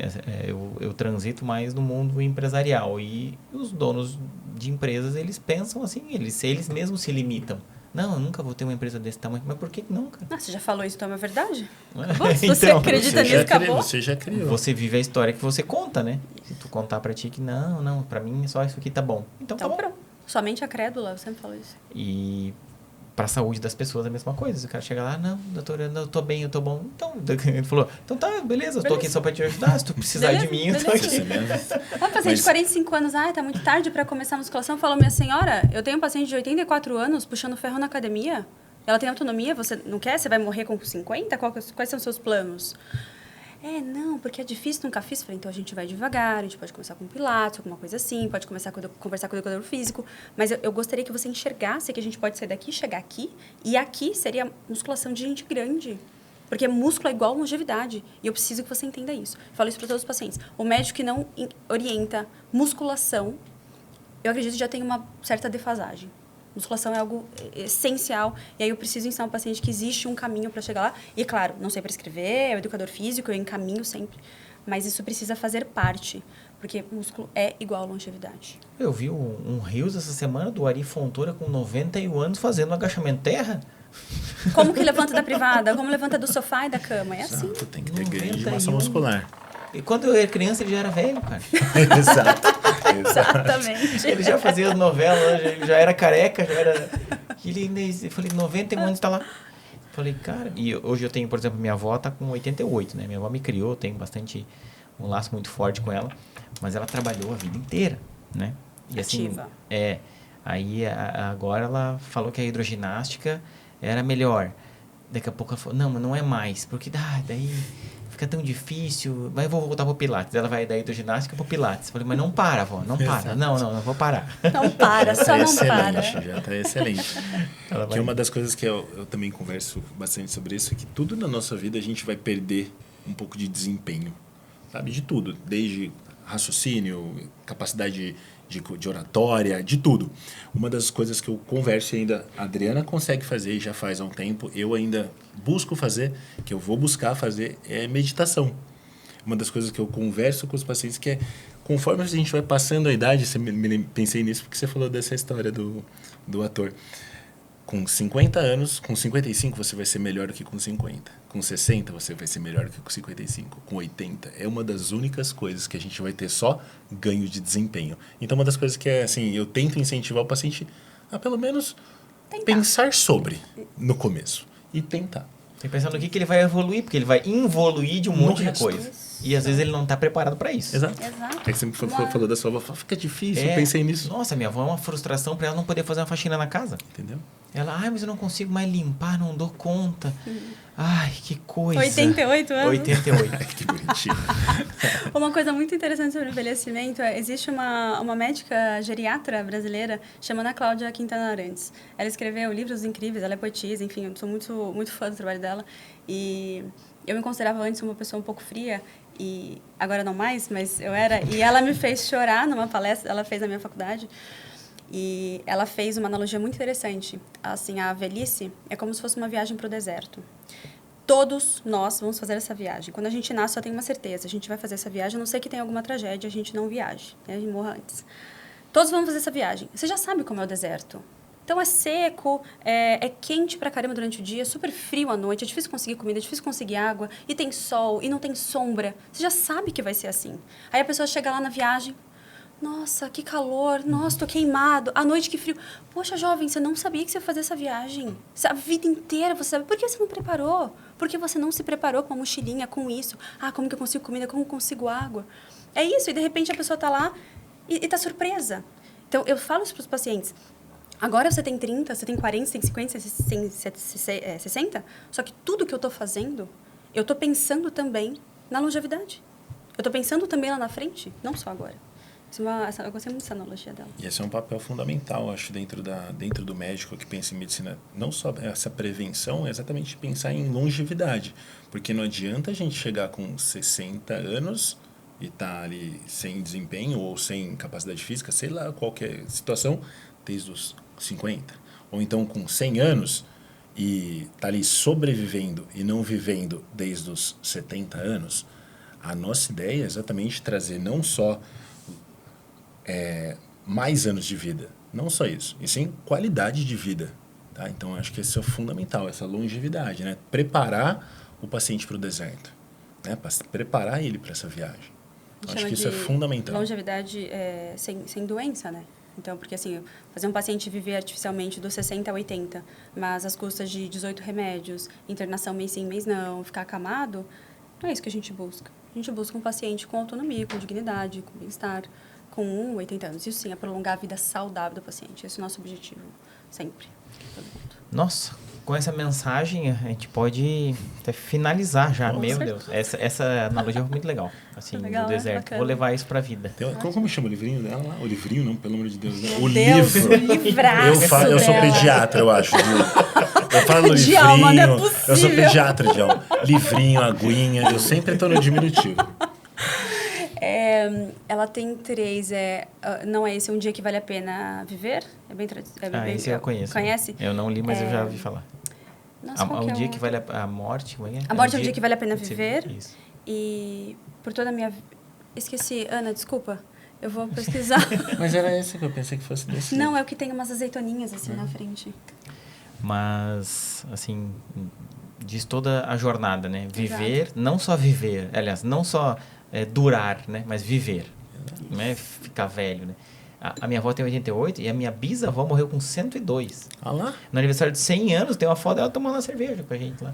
eu transito mais no mundo empresarial e os donos de empresas, eles pensam assim, eles mesmos se limitam. Não, eu nunca vou ter uma empresa desse tamanho. Mas por que não, cara? Você já falou isso, então é verdade? Acabou. Se você acredita nisso, acabou. Você já criou. Você vive a história que você conta, né? Se tu contar pra ti que não, pra mim só isso aqui tá bom. Então tá bom. Pronto. Somente a crédula, eu sempre falo isso. E pra saúde das pessoas é a mesma coisa. O cara chega lá, não, doutor, eu tô bem, eu tô bom. Então, ele falou, então tá, beleza, eu tô aqui só pra te ajudar. Se tu precisar de mim, eu tô aqui. Uma paciente de 45 anos, tá muito tarde pra começar a musculação, falou, minha senhora, eu tenho um paciente de 84 anos puxando ferro na academia. Ela tem autonomia, você não quer? Você vai morrer com 50? Quais são os seus planos? Não, porque é difícil, nunca fiz. Falei, então a gente vai devagar, a gente pode começar com pilates, alguma coisa assim, pode começar a conversar com o educador físico, mas eu gostaria que você enxergasse que a gente pode sair daqui, chegar aqui, e aqui seria musculação de gente grande. Porque músculo é igual longevidade, e eu preciso que você entenda isso. Falo isso para todos os pacientes. O médico que não orienta musculação, eu acredito que já tem uma certa defasagem. Musculação é algo essencial, e aí eu preciso ensinar o paciente que existe um caminho para chegar lá. E, claro, não sei prescrever, é o educador físico, eu encaminho sempre, mas isso precisa fazer parte, porque músculo é igual longevidade. Eu vi um Reels essa semana do Ari Fontoura com 91 anos fazendo um agachamento terra. Como que levanta da privada? Como levanta do sofá e da cama? É assim. Exato, tem que ter ganho de massa muscular. E quando eu era criança, ele já era velho, cara. Exato. Exatamente. Ele já fazia as novelas, ele já era careca, já era... Eu falei, 91 anos tá lá. Falei, cara... E hoje eu tenho, por exemplo, minha avó tá com 88, né? Minha avó me criou, tenho um laço muito forte com ela. Mas ela trabalhou a vida inteira, né? E assim... Ativa. Aí agora ela falou que a hidroginástica era melhor. Daqui a pouco ela falou, não, mas não é mais. Porque daí... fica tão difícil, mas eu vou voltar pro Pilates. Ela vai da hidroginástica pro Pilates. Eu falei, mas não para, vó, não para. Não vou parar. Não para, só não para. Já tá excelente. Que uma das coisas que eu também converso bastante sobre isso é que tudo na nossa vida a gente vai perder um pouco de desempenho, sabe? De tudo, desde raciocínio, capacidade de oratória, de tudo. Uma das coisas que eu converso e ainda a Adriana consegue fazer e já faz há um tempo, eu ainda busco fazer, que eu vou buscar fazer, é meditação. Uma das coisas que eu converso com os pacientes que é, conforme a gente vai passando a idade, pensei nisso porque você falou dessa história do ator. Com 50 anos, com 55 você vai ser melhor do que com 50. Com 60 você vai ser melhor do que com 55. Com 80 é uma das únicas coisas que a gente vai ter só ganho de desempenho. Então uma das coisas que é assim, eu tento incentivar o paciente a pelo menos pensar sobre no começo e tentar. Tem que pensar no que ele vai evoluir, porque ele vai involuir de um monte de coisa. E às vezes ele não tá preparado para isso. Exato. Exato. É que você falou da sua avó, fica difícil, eu É, pensei nisso. Nossa, minha avó é uma frustração para ela não poder fazer uma faxina na casa. Entendeu? Ela, mas eu não consigo mais limpar, não dou conta. Ai, que coisa. 88 anos. 88. Ai, que bonitinho. Uma coisa muito interessante sobre o envelhecimento existe uma médica geriatra brasileira chamada Cláudia Quintana Arantes. Ela escreveu livros incríveis, ela é poetisa, enfim, eu sou muito, muito fã do trabalho dela. E eu me considerava antes uma pessoa um pouco fria, e agora não mais, mas eu era. E ela me fez chorar numa palestra, ela fez na minha faculdade. E ela fez uma analogia muito interessante. Assim, a velhice é como se fosse uma viagem para o deserto. Todos nós vamos fazer essa viagem. Quando a gente nasce, só tem uma certeza. A gente vai fazer essa viagem, a não ser que tenha alguma tragédia, a gente não viaje, né? A gente morra antes. Todos vamos fazer essa viagem. Você já sabe como é o deserto. Então, é seco, é quente pra caramba durante o dia, é super frio à noite, é difícil conseguir comida, é difícil conseguir água, e tem sol, e não tem sombra. Você já sabe que vai ser assim. Aí a pessoa chega lá na viagem, nossa, que calor, nossa, tô queimado, à noite que frio. Poxa, jovem, você não sabia que você ia fazer essa viagem. A vida inteira você sabe. Por que você não preparou? Por que você não se preparou com uma mochilinha, com isso? Como que eu consigo comida, como eu consigo água? É isso, e de repente a pessoa tá lá e tá surpresa. Então, eu falo isso pros pacientes. Agora você tem 30, você tem 40, você tem 50, você tem 60. Só que tudo que eu tô fazendo, eu tô pensando também na longevidade. Eu tô pensando também lá na frente, não só agora. Eu gostei muito dessa analogia dela. E esse é um papel fundamental, acho, dentro do médico que pensa em medicina. Não só essa prevenção, é exatamente pensar em longevidade. Porque não adianta a gente chegar com 60 anos e estar ali sem desempenho ou sem capacidade física, sei lá, qualquer situação, desde os 50. Ou então com 100 anos e estar ali sobrevivendo e não vivendo desde os 70 anos. A nossa ideia é exatamente trazer não só mais anos de vida, não só isso, e sim qualidade de vida. Tá? Então, acho que isso é fundamental, essa longevidade, né? Preparar o paciente para o deserto, né? Preparar ele para essa viagem. Acho que isso é fundamental. Longevidade sem doença, né? Então, porque assim, fazer um paciente viver artificialmente dos 60 a 80, mas às custas de 18 remédios, internação mês sim, mês não, ficar acamado, não é isso que a gente busca. A gente busca um paciente com autonomia, com dignidade, com bem-estar, com 80 anos. Isso sim, é prolongar a vida saudável do paciente. Esse é o nosso objetivo, sempre. Nossa, com essa mensagem a gente pode até finalizar já. Meu Deus, essa analogia foi muito legal. Assim, legal, do deserto. bacana. Vou levar isso pra vida. Como chama o livrinho dela lá? O livrinho, não, pelo amor de Deus. Né? Meu O Deus, livro. o livraço Eu sou dela. pediatra, eu acho. Eu falo De livrinho. alma, não é Eu sou possível. pediatra de alma. Livrinho, aguinha, eu sempre estou no diminutivo. Ela tem 3. Não é esse Um Dia que Vale a Pena Viver? É bem tradicional. Esse eu conheço. Conhece? Eu não li, mas eu já ouvi falar. Nossa, qual que Um é dia o que vale a morte, como é que é? A morte é um dia que vale a pena viver. Isso. E por toda a minha... Esqueci. Ana, desculpa. Eu vou pesquisar. Mas era esse que eu pensei que fosse desse. Não, é o que tem umas azeitoninhas assim na frente. Mas, assim, diz toda a jornada, né? Viver, Exato. não só viver, aliás, não só durar, né? Mas viver. Não é ficar velho, né? A minha avó tem 88 e a minha bisavó morreu com 102. Ah lá? No aniversário de 100 anos, tem uma foto dela tomando uma cerveja com a gente lá.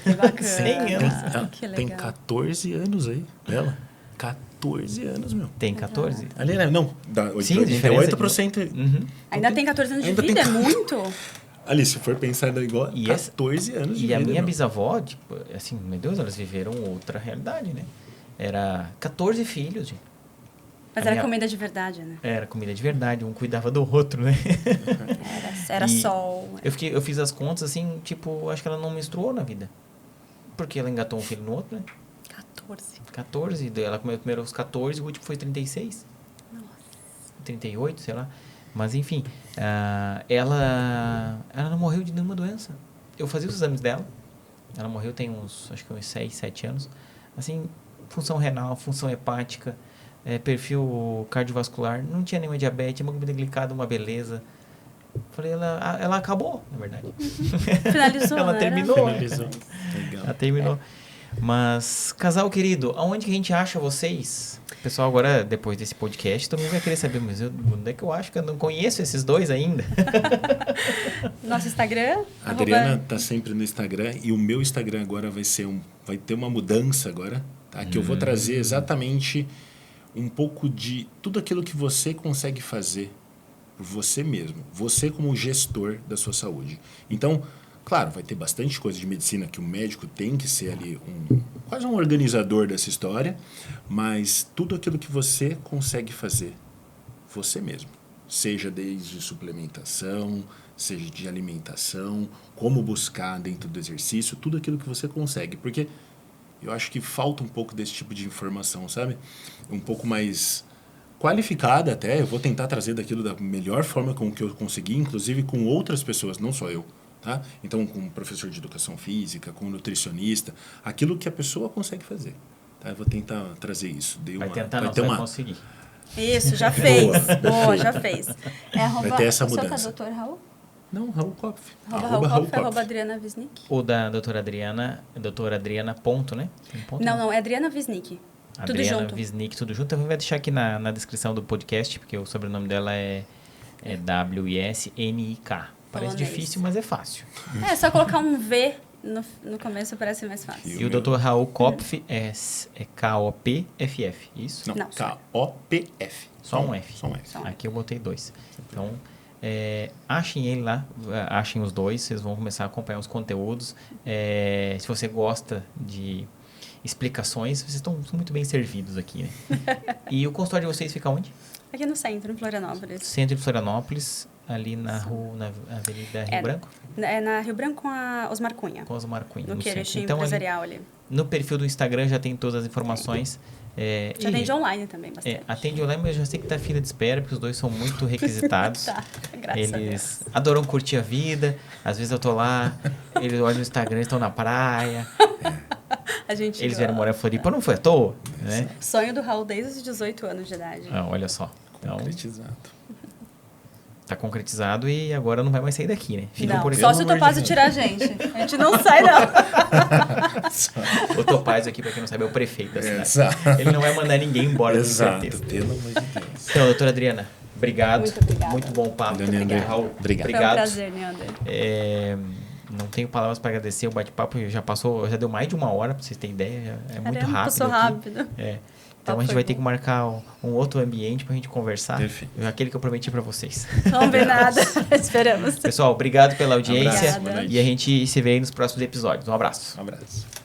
Que bacana. 100 anos. Que legal. Tem 14 anos aí, ela. 14 anos, meu. Tem 14? Ali, né? Não, dá Sim, 88%. Uhum. Ainda tem 14 anos de Ainda vida, tem- é muito. Ali, se for pensar, dá igual E 14 anos de E vida. a minha meu. bisavó, tipo, assim, meu Deus, elas viveram outra realidade, né? Era 14 filhos, gente. Mas A era minha- comida de verdade, né? Era comida de verdade, um cuidava do outro, né? Era E sol. Eu fiz as contas, assim, tipo, acho que ela não menstruou na vida. Porque ela engatou um filho no outro, né? 14. 14, ela comeu primeiro os 14, o último foi 36. Nossa. 38, sei lá. Mas, enfim, ela não morreu de nenhuma doença. Eu fazia os exames dela. Ela morreu tem acho que uns 6, 7 anos. Assim, função renal, função hepática, perfil cardiovascular. Não tinha nenhuma diabetes, hemoglobina glicada, uma beleza. Falei, ela acabou, na verdade. Finalizou, Ela né? terminou. Finalizou. Legal. Ela terminou. Mas, casal querido, aonde que a gente acha vocês? O pessoal agora, depois desse podcast, todo mundo vai querer saber, mas onde é que eu acho que eu não conheço esses dois ainda? Nosso Instagram. A Adriana tá sempre no Instagram e o meu Instagram agora vai ter uma mudança agora, tá? Que eu vou trazer exatamente um pouco de tudo aquilo que você consegue fazer por você mesmo. Você como gestor da sua saúde. Então, claro, vai ter bastante coisa de medicina que o médico tem que ser ali quase um organizador dessa história, mas tudo aquilo que você consegue fazer, você mesmo. Seja desde suplementação, seja de alimentação, como buscar dentro do exercício, tudo aquilo que você consegue. Porque eu acho que falta um pouco desse tipo de informação, sabe? Um pouco mais qualificada até. Eu vou tentar trazer daquilo da melhor forma com que eu conseguir, inclusive com outras pessoas, não só eu. Tá? Então, com um professor de educação física, com um nutricionista, aquilo que a pessoa consegue fazer. Tá? Eu vou tentar trazer isso. Vai tentar, não vai conseguir. Isso, já fez. Boa, já fez. Vai ter essa mudança. O seu tá Dr. Raul? Não, Raul Kopf. Raul Kopf, Adriana Wisnik. O da doutora Adriana, ponto, né? Ponto, não, é Adriana Wisnik. Tudo Adriana junto. Wisnik, tudo junto. Também vai deixar aqui na descrição do podcast, porque o sobrenome dela é W-I-S-N-I-K. Parece difícil, mas é fácil. É só colocar um V no começo, parece mais fácil. E o Dr. Raul Kopf é K-O-P-F-F, isso? Não, K-O-P-F. Só um F. Só um F. Aqui eu botei 2. Então, achem ele lá, achem os dois, vocês vão começar a acompanhar os conteúdos. Se você gosta de explicações, vocês estão muito bem servidos aqui, né? E o consultório de vocês fica onde? Aqui no centro, em Florianópolis. Centro de Florianópolis, ali na Avenida Rio Branco? É na Rio Branco com a Osmar Cunha. Com a Osmar Cunha. No Querechim Empresarial ali. No perfil do Instagram já tem todas as informações. Já atende online também, bastante. Atende online, mas eu já sei que tá fila de espera, porque os dois são muito requisitados. Graças a Deus. Eles adoram curtir a vida. Às vezes eu tô lá, eles olham no Instagram, estão na praia. Eles vieram morar em Floripa, não foi à toa, né? Sonho do Raul desde os 18 anos de idade. Olha só. Então, concretizado. Tá concretizado e agora não vai mais sair daqui, né? Fica por só se o Topázio tirar a gente. A gente não sai, não. O Topázio aqui, pra quem não sabe, é o prefeito da cidade. Exato. Ele não vai mandar ninguém embora, Exato, com certeza. pelo amor de Deus. Então, doutora Adriana, obrigado. Muito obrigada. Muito bom papo. Muito obrigado. Raul, obrigado. Foi um prazer, Neander. Não tenho palavras para agradecer. O bate-papo já deu mais de 1 hora, para vocês terem ideia. É muito rápido. Passou rápido. Então a gente vai ter que marcar um outro ambiente para a gente conversar. Perfeito. Aquele que eu prometi para vocês. Combinado. Esperamos. Pessoal, obrigado pela audiência. Um abraço, e a gente se vê aí nos próximos episódios. Um abraço. Um abraço.